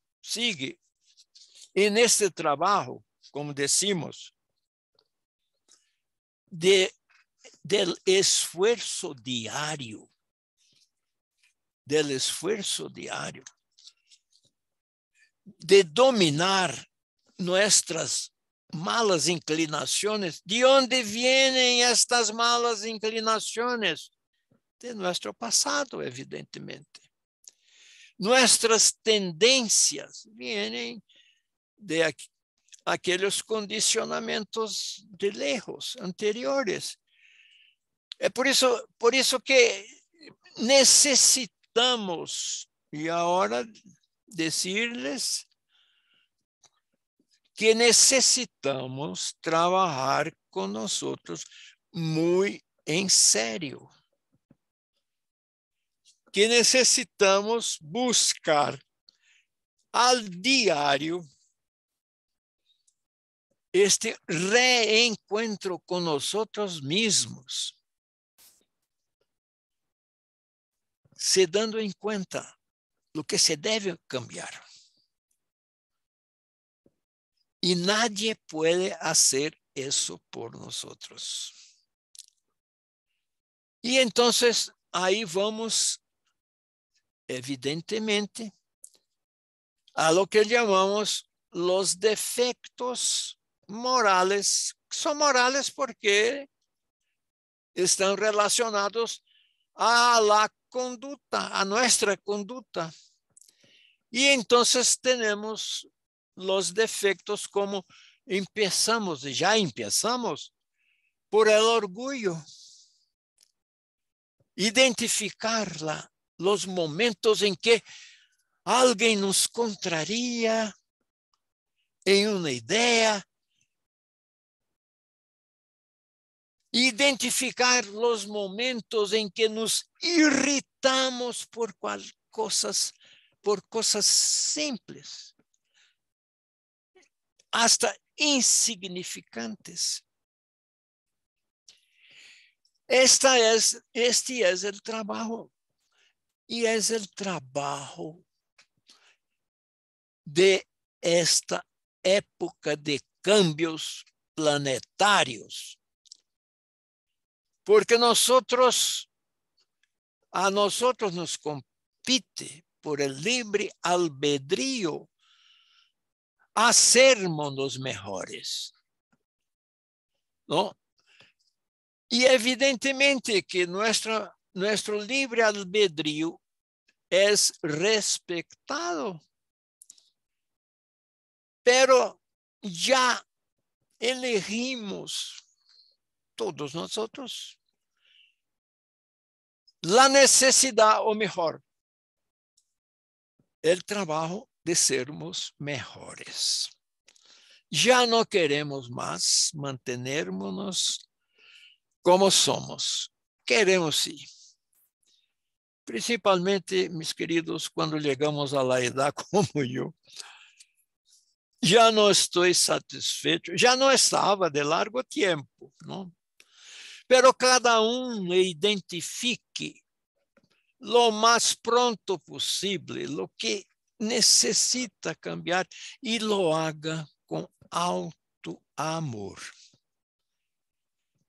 E neste trabalho, como decimos, del esfuerzo diario, de dominar nuestras malas inclinaciones. ¿De dónde vienen estas malas inclinaciones? De nuestro pasado, evidentemente. Nuestras tendencias vienen de aquellos condicionamientos de lejos, anteriores. É por isso que necessitamos, e agora dizer-lhes que necessitamos trabalhar com nós muito em sério. Que necessitamos buscar al diário este reencuentro con nosotros mismos, se dando en cuenta lo que se debe cambiar. Y nadie puede hacer eso por nosotros. Y entonces ahí vamos, evidentemente, a lo que llamamos los defectos morales. Son morales porque están relacionados a la conducta, a nuestra conducta. Y entonces tenemos los defectos como ya empezamos por el orgullo. Identificar los momentos en que alguien nos contraría en una idea. Identificar los momentos en que nos irritamos por cosas simples, hasta insignificantes. Este es el trabajo, y es el trabajo de esta época de cambios planetarios. Porque a nosotros nos compite por el libre albedrío a sermos los mejores, ¿no? Y evidentemente que nuestra nuestro libre albedrío es respetado. Pero ya elegimos todos nosotros la necesidad, o mejor, el trabajo de sermos mejores. Ya no queremos más mantenernos como somos. Queremos sí. Principalmente, mis queridos, cuando llegamos a la edad como yo, ya no estoy satisfecho, ya no estaba de largo tiempo, ¿no? Pero cada uno identifique lo más pronto posible lo que necesita cambiar y lo haga con alto amor.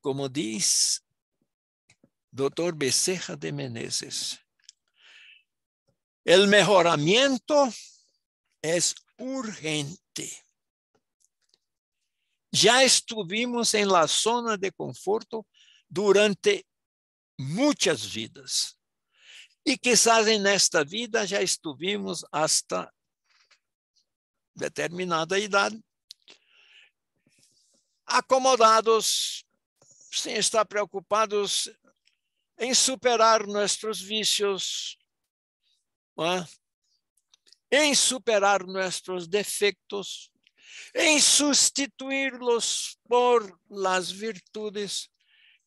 Como dice Dr. Becerra de Menezes, el mejoramiento es urgente. Ya estuvimos en la zona de conforto durante muchas vidas. Y quizás en esta vida ya estuvimos hasta determinada edad, acomodados, sin estar preocupados en superar nuestros vicios, ¿no? En superar nuestros defectos, en sustituirlos por las virtudes.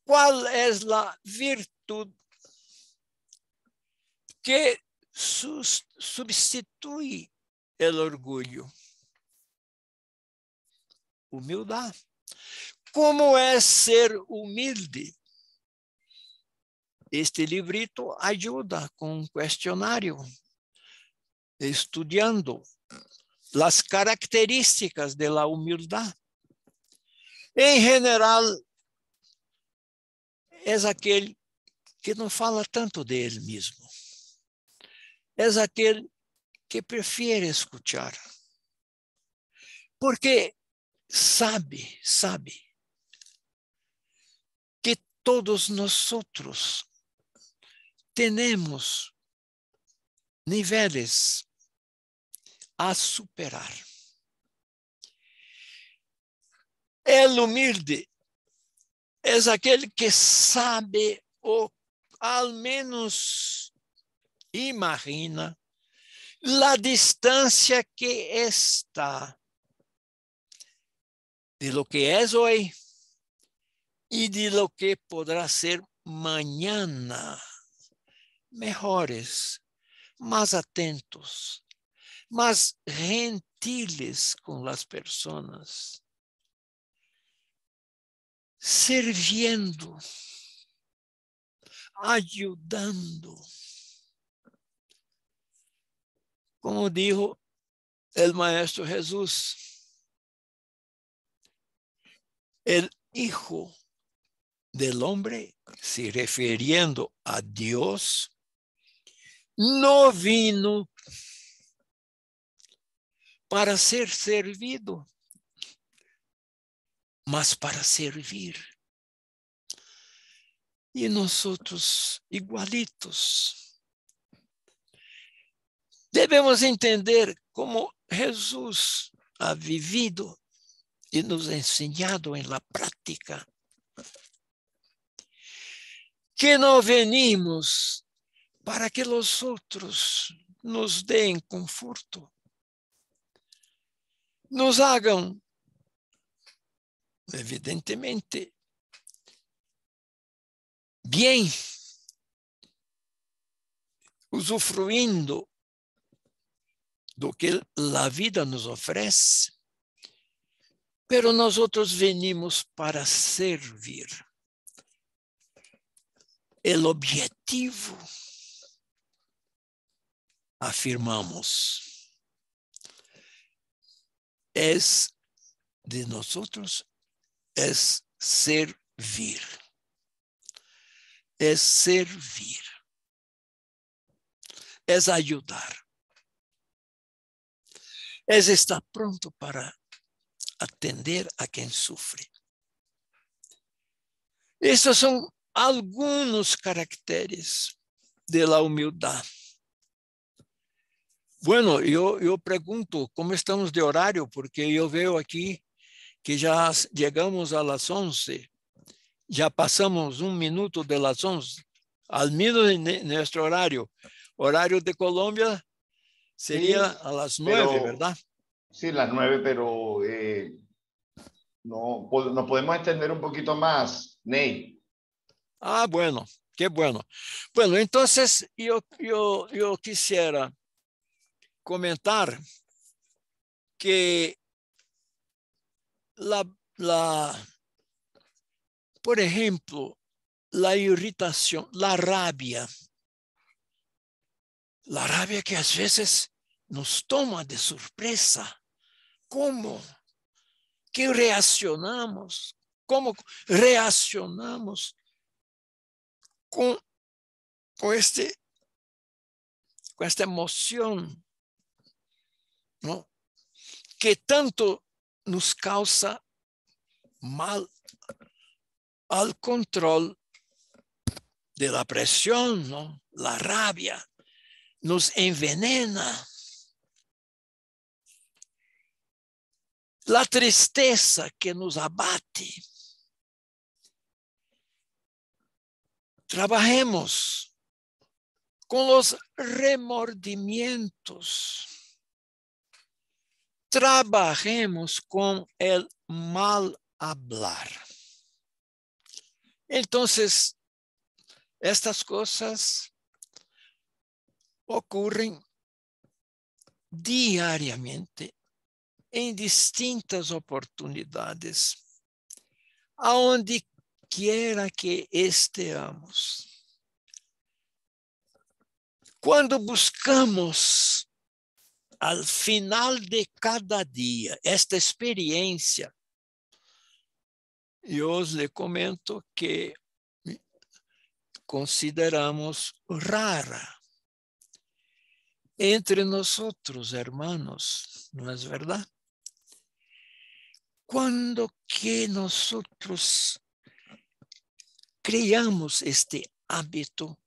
¿Cuál es la virtud que sustituye el orgullo? Humildad. ¿Cómo es ser humilde? Este librito ayuda con un cuestionario, estudiando las características de la humildad. En general, es aquel que no fala tanto de él mismo. Es aquel que prefiere escuchar. Porque sabe que todos nosotros tenemos niveles a superar. El humilde es aquel que sabe o al menos imagina la distancia que está de lo que es hoy y de lo que podrá ser mañana. Mejores, más atentos, más gentiles con las personas, sirviendo, ayudando. Como dijo el Maestro Jesús, el Hijo del Hombre, se refiriendo a Dios, no vino para ser servido, mas para servir. Y nosotros igualitos. Debemos entender cómo Jesús ha vivido y nos ha enseñado en la práctica que no venimos para que los otros nos den conforto, nos hagan, evidentemente, bien, usufruindo do que la vida nos ofrece, pero nosotros venimos para servir. El objetivo, afirmamos, es de nosotros, es servir. Es servir. Es ayudar. Es estar pronto para atender a quien sufre. Estas son algunos caracteres de la humildad. Bueno, yo pregunto, ¿cómo estamos de horario? Porque yo veo aquí que ya llegamos a las 11. Ya pasamos 1 minuto de las 11. Al menos en nuestro horario. Horario de Colombia sería Sí, a las 9, pero ¿verdad? sí, las 9, pero no, nos podemos extender un poquito más, Ney. Ah, bueno, qué bueno. Bueno, entonces yo quisiera comentar que por ejemplo, la irritación, la rabia que a veces nos toma de sorpresa. ¿Cómo? ¿Qué reaccionamos? ¿Cómo reaccionamos con, con, este, con esta emoción, ¿no? Que tanto nos causa mal al control de la presión, ¿no? La rabia nos envenena. La tristeza que nos abate. Trabajemos con los remordimientos. Trabajemos con el mal hablar. Entonces, estas cosas ocurren diariamente en distintas oportunidades, aonde quiera que estemos. Cuando buscamos al final de cada día esta experiencia, yo os le comento que consideramos rara entre nosotros, hermanos, ¿no es verdad? Cuando que nosotros creamos este hábito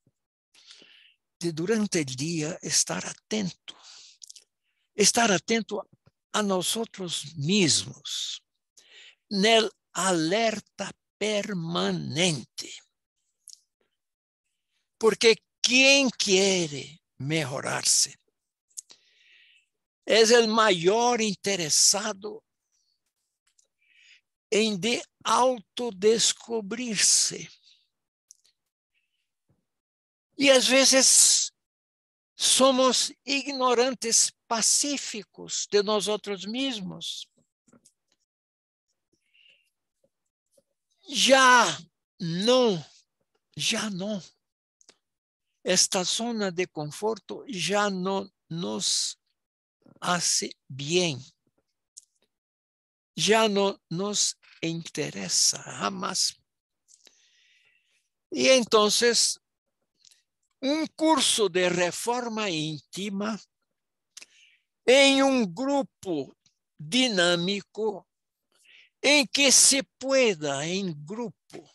de durante el día estar atento a nosotros mismos, nel alerta permanente. Porque quien quiere mejorarse es el mayor interesado en de autodescobrirse. Y a veces somos ignorantes pacíficos de nosotros mismos. Ya no. Esta zona de conforto ya no nos hace bien. Ya no nos interesa jamás. Y entonces, un curso de reforma íntima en un grupo dinámico en que se pueda en grupo,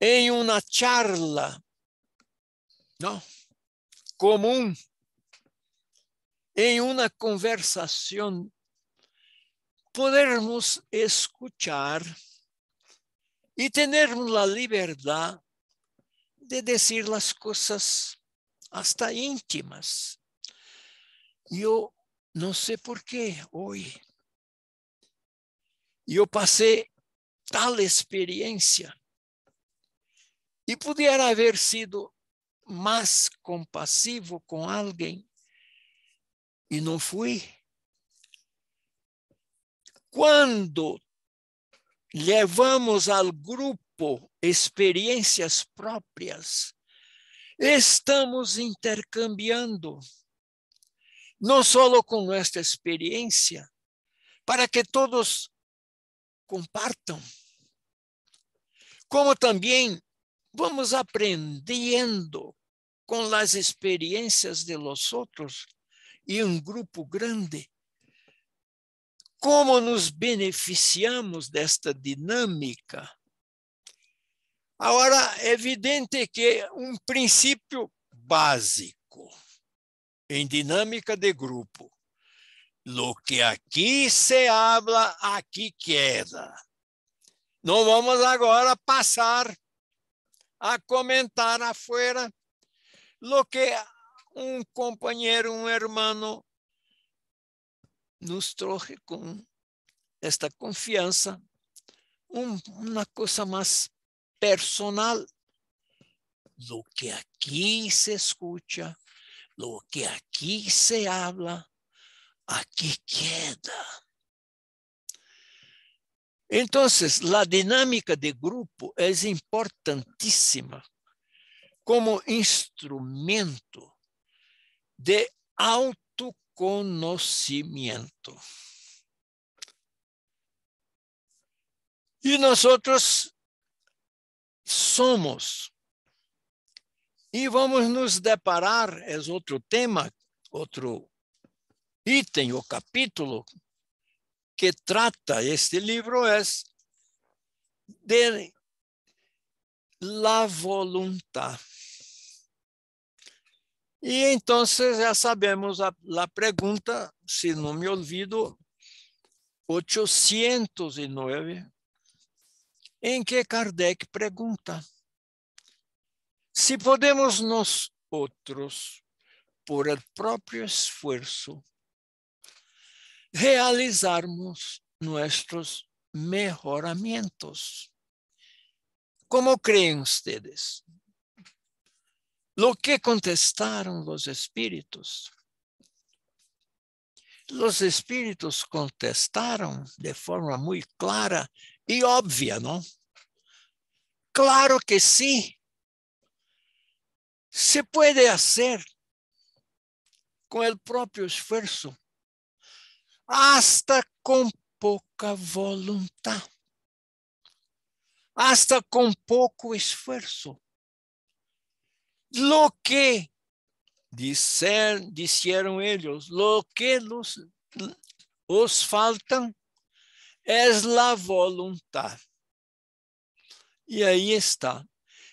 en una charla, ¿no?, común, en una conversación, podermos escuchar y tener la libertad de decir las cosas hasta íntimas. Yo no sé por qué hoy yo pasé tal experiencia y pudiera haber sido más compasivo con alguien y no fui. Cuando levamos al grupo experiencias propias, estamos intercambiando, no solo con nuestra experiencia, para que todos compartan, como también vamos aprendiendo con las experiencias de los otros y un grupo grande. ¿Cómo nos beneficiamos desta dinâmica? Agora, é evidente que um princípio básico em dinâmica de grupo, lo que aqui se habla, aqui queda. Não vamos agora passar a comentar afuera lo que um companheiro, um irmão nos trouxe com esta confiança, uma coisa mais personal. Lo que aqui se escucha, lo que aqui se habla, aqui queda. Então, a dinâmica de grupo é importantíssima como instrumento de autoconhecimento. E nós somos. E vamos nos deparar, é outro tema, outro item, o capítulo que trata este livro é de la voluntad. E então já sabemos a pergunta, se não me olvido, 809, em que Kardec pergunta se podemos nós outros, por el próprio esforço, realizarmos nossos mejoramientos. Como creem ustedes? Lo que contestaram os espíritos? Os espíritos contestaram de forma muito clara e óbvia, não? Claro que sim. Se pode fazer com o próprio esforço, hasta com pouca vontade, hasta com pouco esforço. Lo que disseram eles, lo que os faltam é a vontade. E aí está.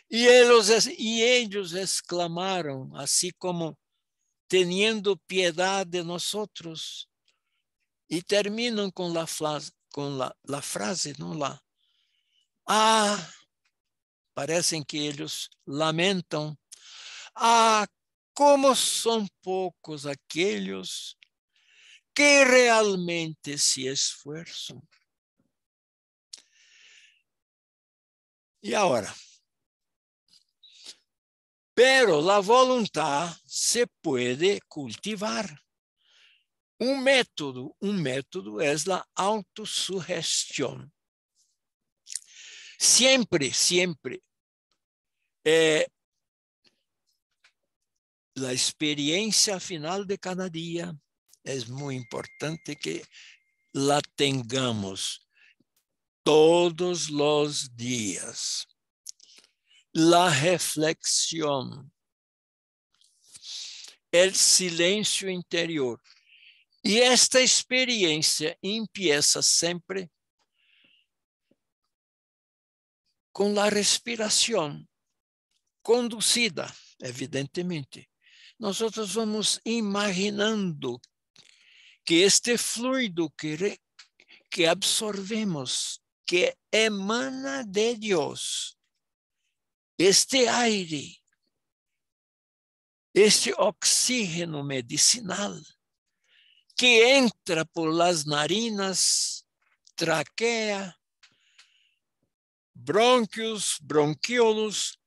E eles exclamaram, assim como teniendo piedade de nosotros, e terminam com a frase, não lá. Parecem que eles lamentam. Como são poucos aqueles que realmente se esforçam. E agora? Pero la voluntad se puede cultivar. Un método es la autosugestión. Siempre, la experiencia final de cada día es muy importante que la tengamos todos los días. La reflexión, el silencio interior. Y esta experiencia empieza siempre con la respiración conducida, evidentemente. Nosotros vamos imaginando que este fluido que absorvemos, que emana de Dios, este aire, este oxígeno medicinal que entra por las narinas, traquea, bronquios, bronquiolos,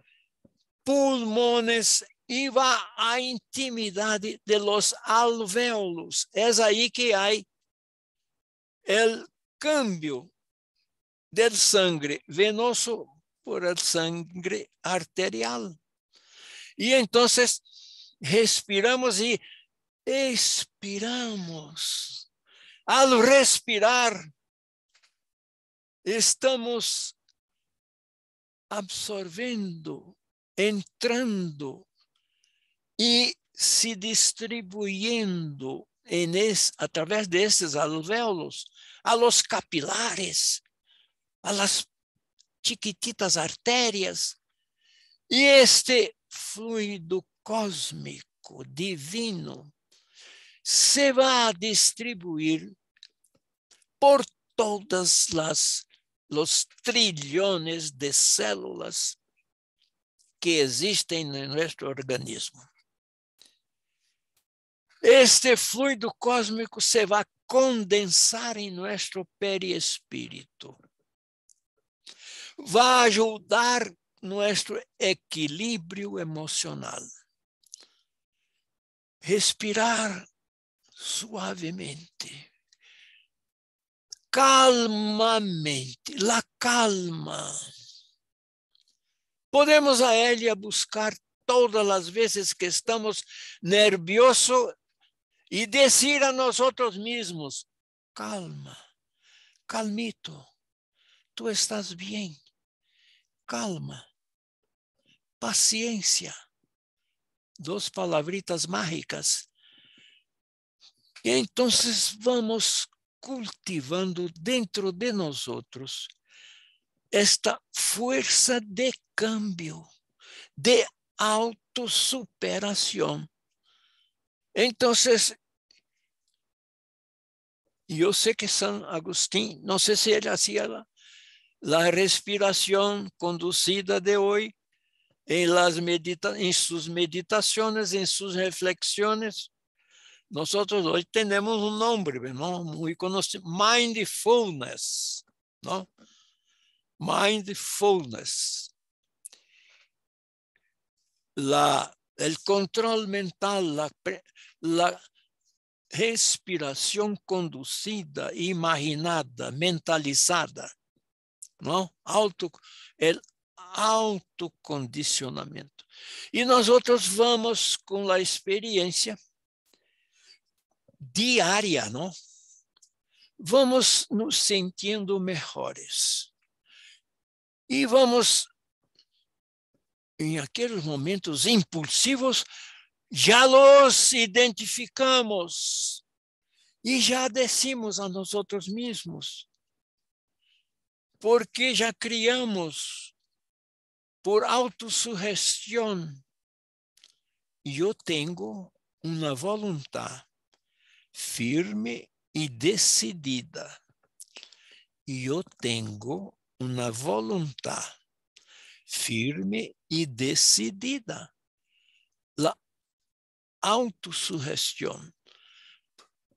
pulmones e vai à intimidade de los alvéolos. É aí que há o câmbio del sangue venoso por el sangue arterial. E então respiramos e expiramos. Al respirar, estamos absorvendo, entrando e se distribuyendo a través desses alvéolos a los capilares, a las chiquititas artérias. E este fluido cósmico divino se va a distribuir por todas los trillones de células que existen en nuestro organismo. Este fluido cósmico se va a condensar en nuestro perispírito. Va a ayudar nuestro equilibrio emocional. Respirar suavemente, calmamente, la calma. Podemos a ella buscar todas las veces que estamos nerviosos y decir a nosotros mismos, calma, calmito, tú estás bien, calma, paciencia. Dos palabritas mágicas. Y entonces vamos cultivando dentro de nosotros esta fuerza de cambio, de autosuperación. Entonces, yo sé que San Agustín, no sé si él hacía la respiración conducida de hoy en sus meditaciones, en sus reflexiones. Nosotros hoy tenemos un nombre, ¿no? Muy conocido, mindfulness, ¿no? Mindfulness. El control mental, la respiración conducida, imaginada, mentalizada, ¿no? El autocondicionamiento. Y nosotros vamos con la experiencia diária, não? Vamos nos sentindo melhores. E vamos, em aqueles momentos impulsivos, já los identificamos e já decimos a nós mesmos, porque já criamos por autossugestão. Eu tenho uma vontade firme e decidida. Eu tenho uma vontade firme e decidida. La autossugestão.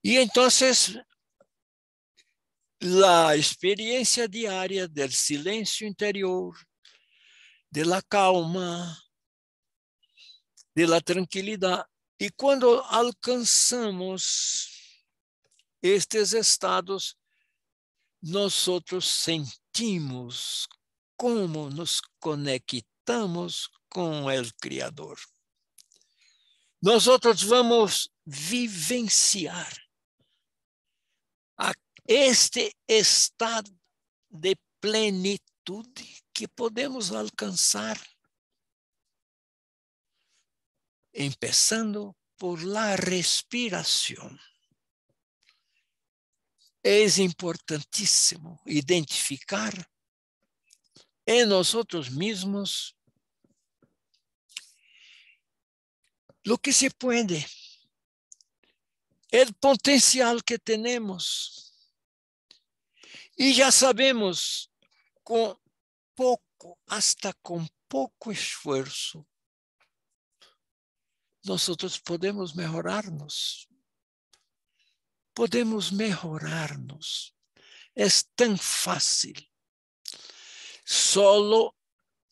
E então, a experiência diária do silêncio interior, da calma, da tranquilidade. E quando alcançamos estes estados, nós sentimos como nos conectamos com o Criador. Nós vamos vivenciar este estado de plenitude que podemos alcançar, empezando por la respiração. É importantíssimo identificar em nós mesmos o que se pode, o potencial que temos. E já sabemos, com pouco, hasta com pouco esforço, nós podemos melhorar-nos. Podemos melhorar-nos. É tão fácil. Solo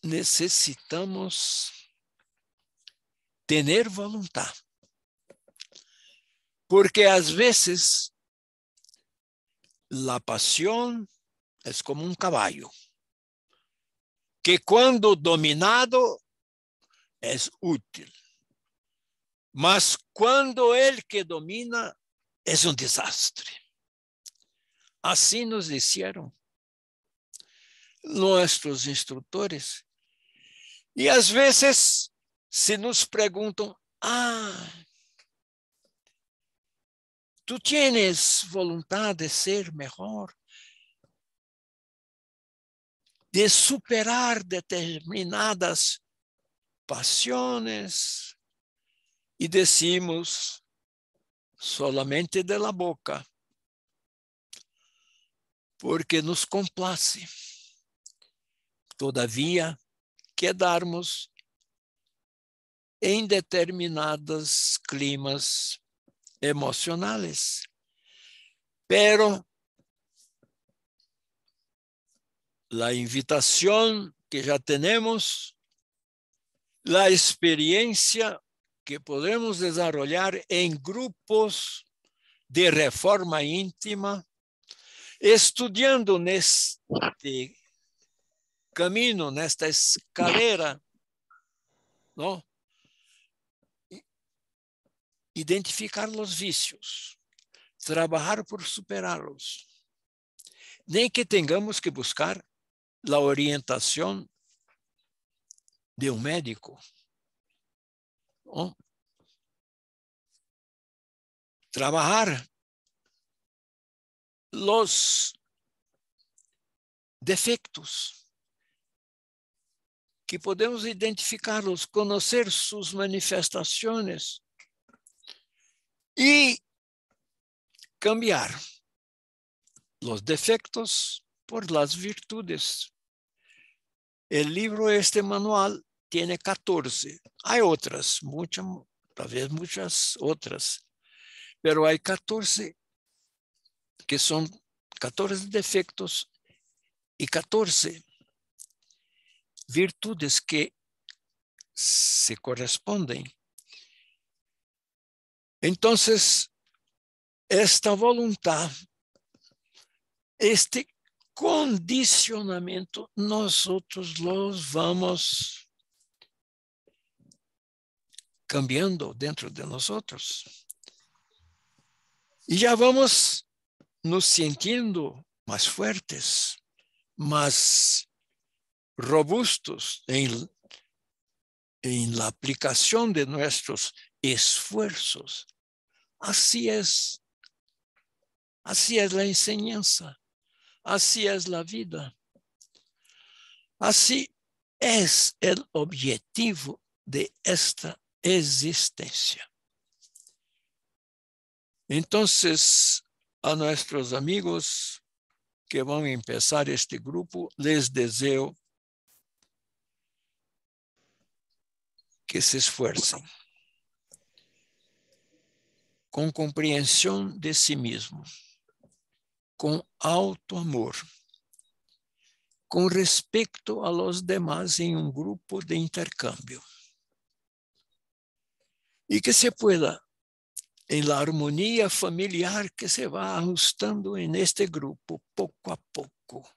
necessitamos ter vontade. Porque às vezes a paixão é como um cavalo, que quando dominado é útil. Mas quando ele que domina é um desastre. Assim nos disseram nossos instrutores. E às vezes se nos perguntam, tu tienes vontade de ser melhor? de superar determinadas pasiones y decimos solamente de la boca, porque nos complace todavía quedarmos en determinados climas emocionales. Pero la invitación que ya tenemos, la experiencia que podemos desarrollar en grupos de reforma íntima, estudiando neste camino, nesta escalera, ¿no? Identificar los vicios, trabajar por superarlos. Nem que tengamos que buscar la orientación de un médico, ¿no? Trabajar los defectos que podemos identificarlos, conocer sus manifestaciones y cambiar los defectos por las virtudes. El libro, este manual, tiene 14. Hay otras, tal vez muchas otras, pero hay 14 que son 14 defectos y 14 virtudes que se corresponden. Entonces, esta voluntad, este condicionamiento, nosotros los vamos cambiando dentro de nosotros. Y ya vamos nos sintiendo más fuertes, más robustos en la aplicación de nuestros esfuerzos. Así es la enseñanza, así es la vida, así es el objetivo de esta existencia. Entonces, a nuestros amigos que van a empezar este grupo, les deseo que se esfuercen con comprensión de sí mismo, con autoamor, con respecto a los demás en un grupo de intercambio. Y que se pueda, en la armonía familiar que se va ajustando en este grupo poco a poco.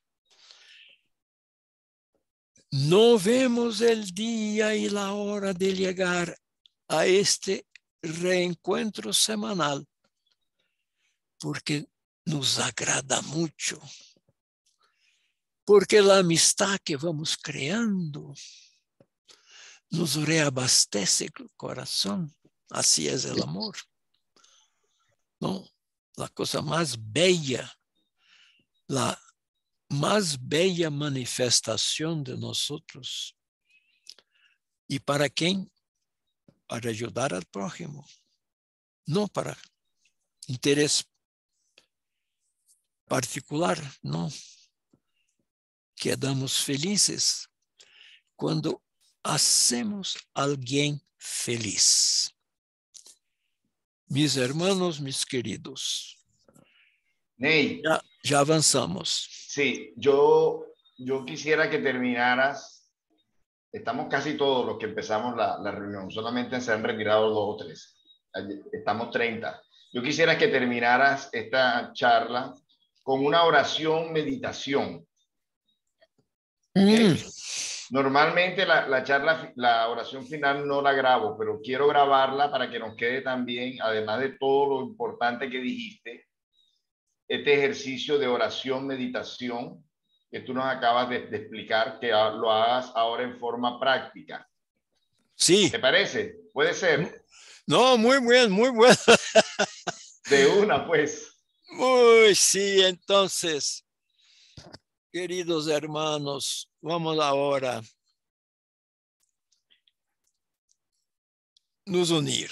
No vemos el día y la hora de llegar a este reencuentro semanal, porque nos agrada mucho, porque la amistad que vamos creando nos reabastece el corazón. Así es el amor, ¿no? La cosa más bella, la más bella manifestación de nosotros. ¿Y para quién? Para ayudar al prójimo, no para interés particular, no. Quedamos felices cuando hacemos a alguien feliz. Mis hermanos, mis queridos, Ney, ya avanzamos. sí, yo quisiera que terminaras. Estamos casi todos los que empezamos la reunión, solamente se han retirado 2 o 3. Estamos 30. Yo quisiera que terminaras esta charla con una oración meditación. ¿Okay? Normalmente la oración final no la grabo, pero quiero grabarla para que nos quede también, además de todo lo importante que dijiste, este ejercicio de oración, meditación, que tú nos acabas de explicar, que lo hagas ahora en forma práctica. Sí. ¿Te parece? ¿Puede ser? No, muy bien, muy bueno. De una, pues. Muy, sí, entonces, Queridos hermanos, vamos ahora nos unir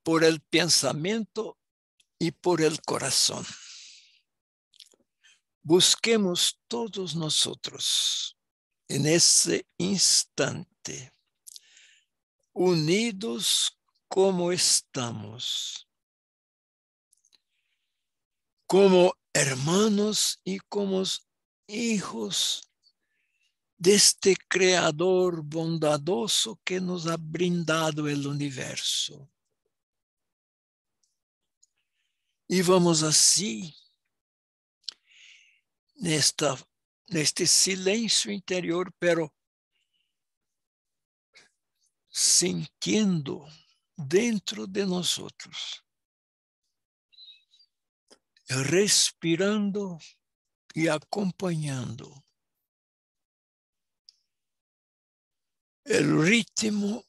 por el pensamiento y por el corazón. Busquemos todos nosotros en ese instante, unidos como estamos, como hermanos y como hijos de este Creador bondadoso que nos ha brindado el universo. Y vamos así, neste silêncio interior, pero sintiendo dentro de nosotros, respirando y acompañando el ritmo,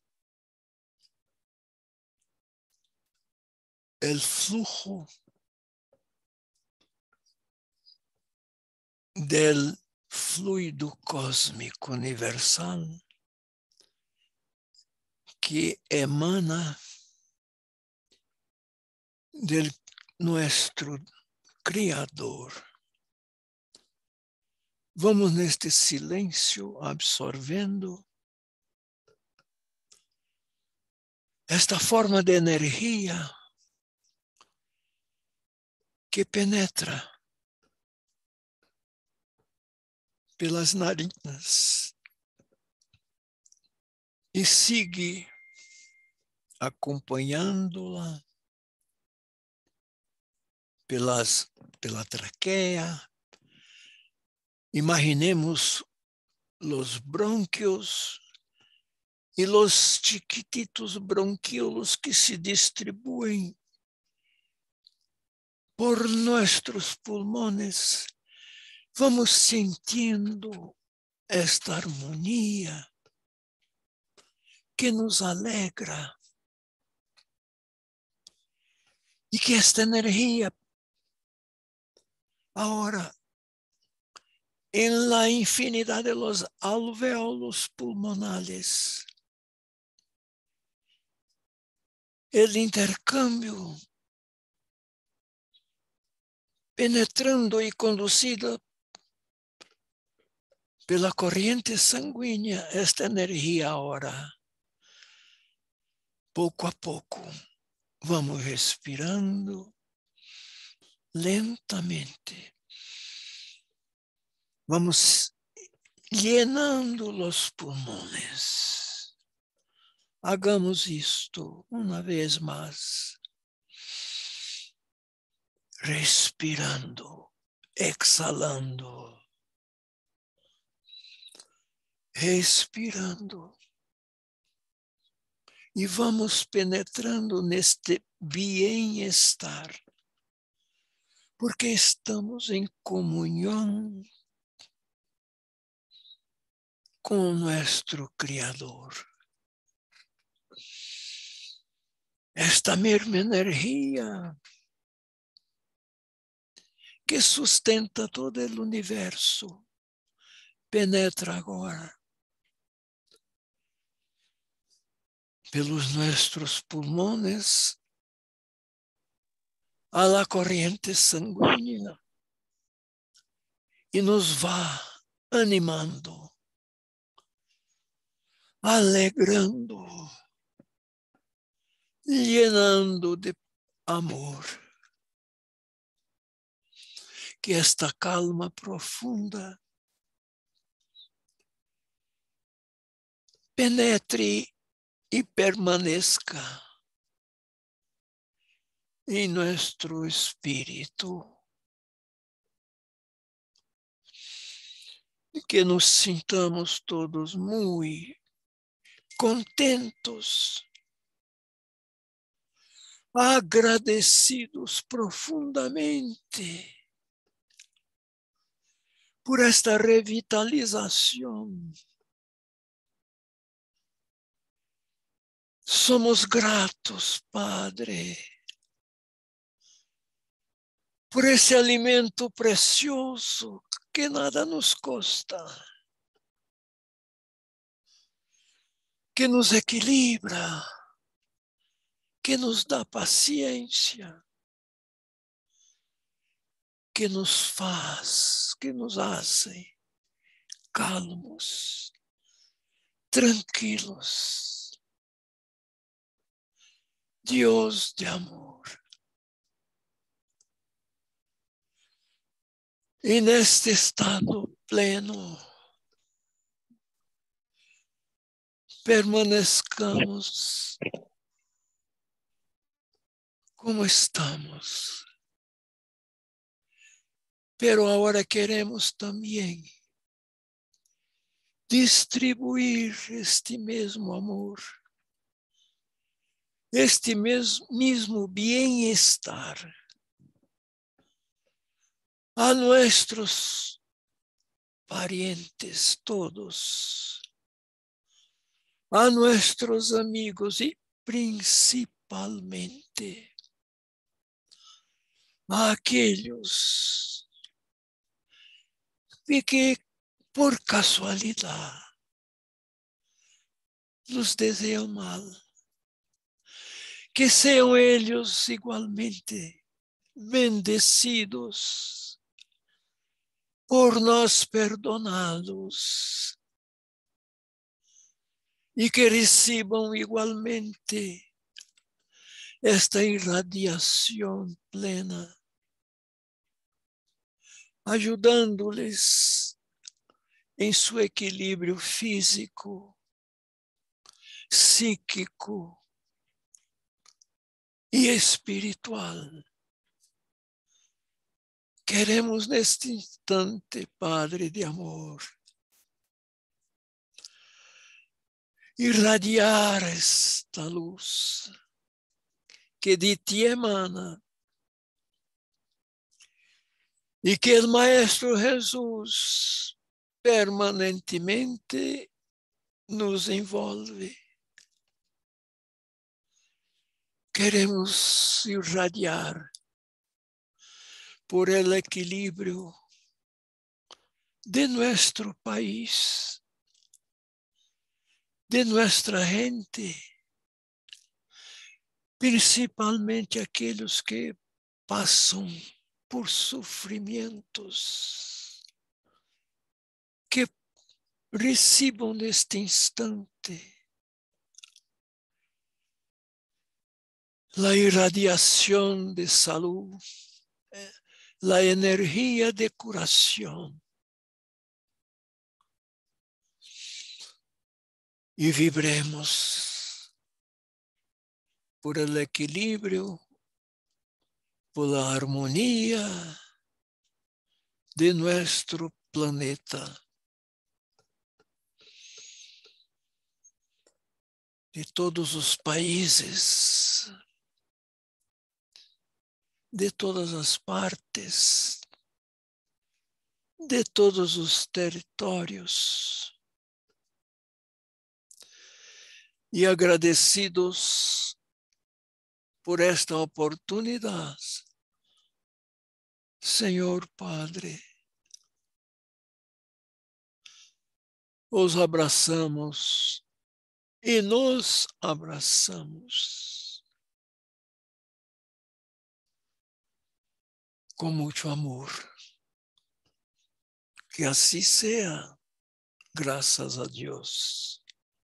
el flujo del fluido cósmico universal que emana de nuestro Criador. Vamos neste silêncio absorvendo esta forma de energia que penetra pelas narinas e sigue acompanhando-la pela traqueia. Imaginemos los brônquios e los chiquititos bronquíolos que se distribuem por nuestros pulmones. Vamos sentindo esta harmonia que nos alegra e que esta energia ahora en la infinidad de los alvéolos pulmonares, el intercambio penetrando y conducido pela corriente sanguínea, esta energia ahora, pouco a pouco, vamos respirando lentamente. Vamos llenando los pulmones. Hagamos isto uma vez mais. Respirando, exhalando. Respirando. E vamos penetrando neste bem-estar. Porque estamos em comunhão com nuestro Criador. Esta mesma energia que sustenta todo o universo penetra agora pelos nossos pulmones a la corriente sanguínea e nos vai animando, alegrando, llenando de amor. Que esta calma profunda penetre e permaneça em nosso espírito. E que nos sintamos todos muito contentos, agradecidos profundamente por esta revitalização. Somos gratos, Padre, por esse alimento precioso que nada nos custa, que nos equilibra, que nos dá paciência, que nos faz, que nos hace calmos, tranquilos. Dios de amor. Y en este estado pleno, permanezcamos como estamos. Pero ahora queremos también distribuir este mesmo amor, este mismo bienestar a nuestros parientes todos, a nuestros amigos y principalmente a aquellos que por casualidad nos desean mal, que sean ellos igualmente bendecidos por nós perdonados y que reciban igualmente esta irradiación plena, ayudándoles en su equilibrio físico, psíquico y espiritual. Queremos neste instante, Padre de amor, irradiar esta luz que de ti emana y que el Maestro Jesús permanentemente nos envolve. Queremos irradiar por el equilibrio de nuestro país, de nuestra gente, principalmente aquellos que pasan por sufrimientos, que reciban neste instante la irradiación de salud, la energía de curación y vibremos por el equilibrio, por la armonía de nuestro planeta, de todos os países, de todas as partes, de todos os territórios. E agradecidos por esta oportunidade, Senhor Padre, os abraçamos e nos abraçamos com muito amor. Que assim seja, graças a Deus.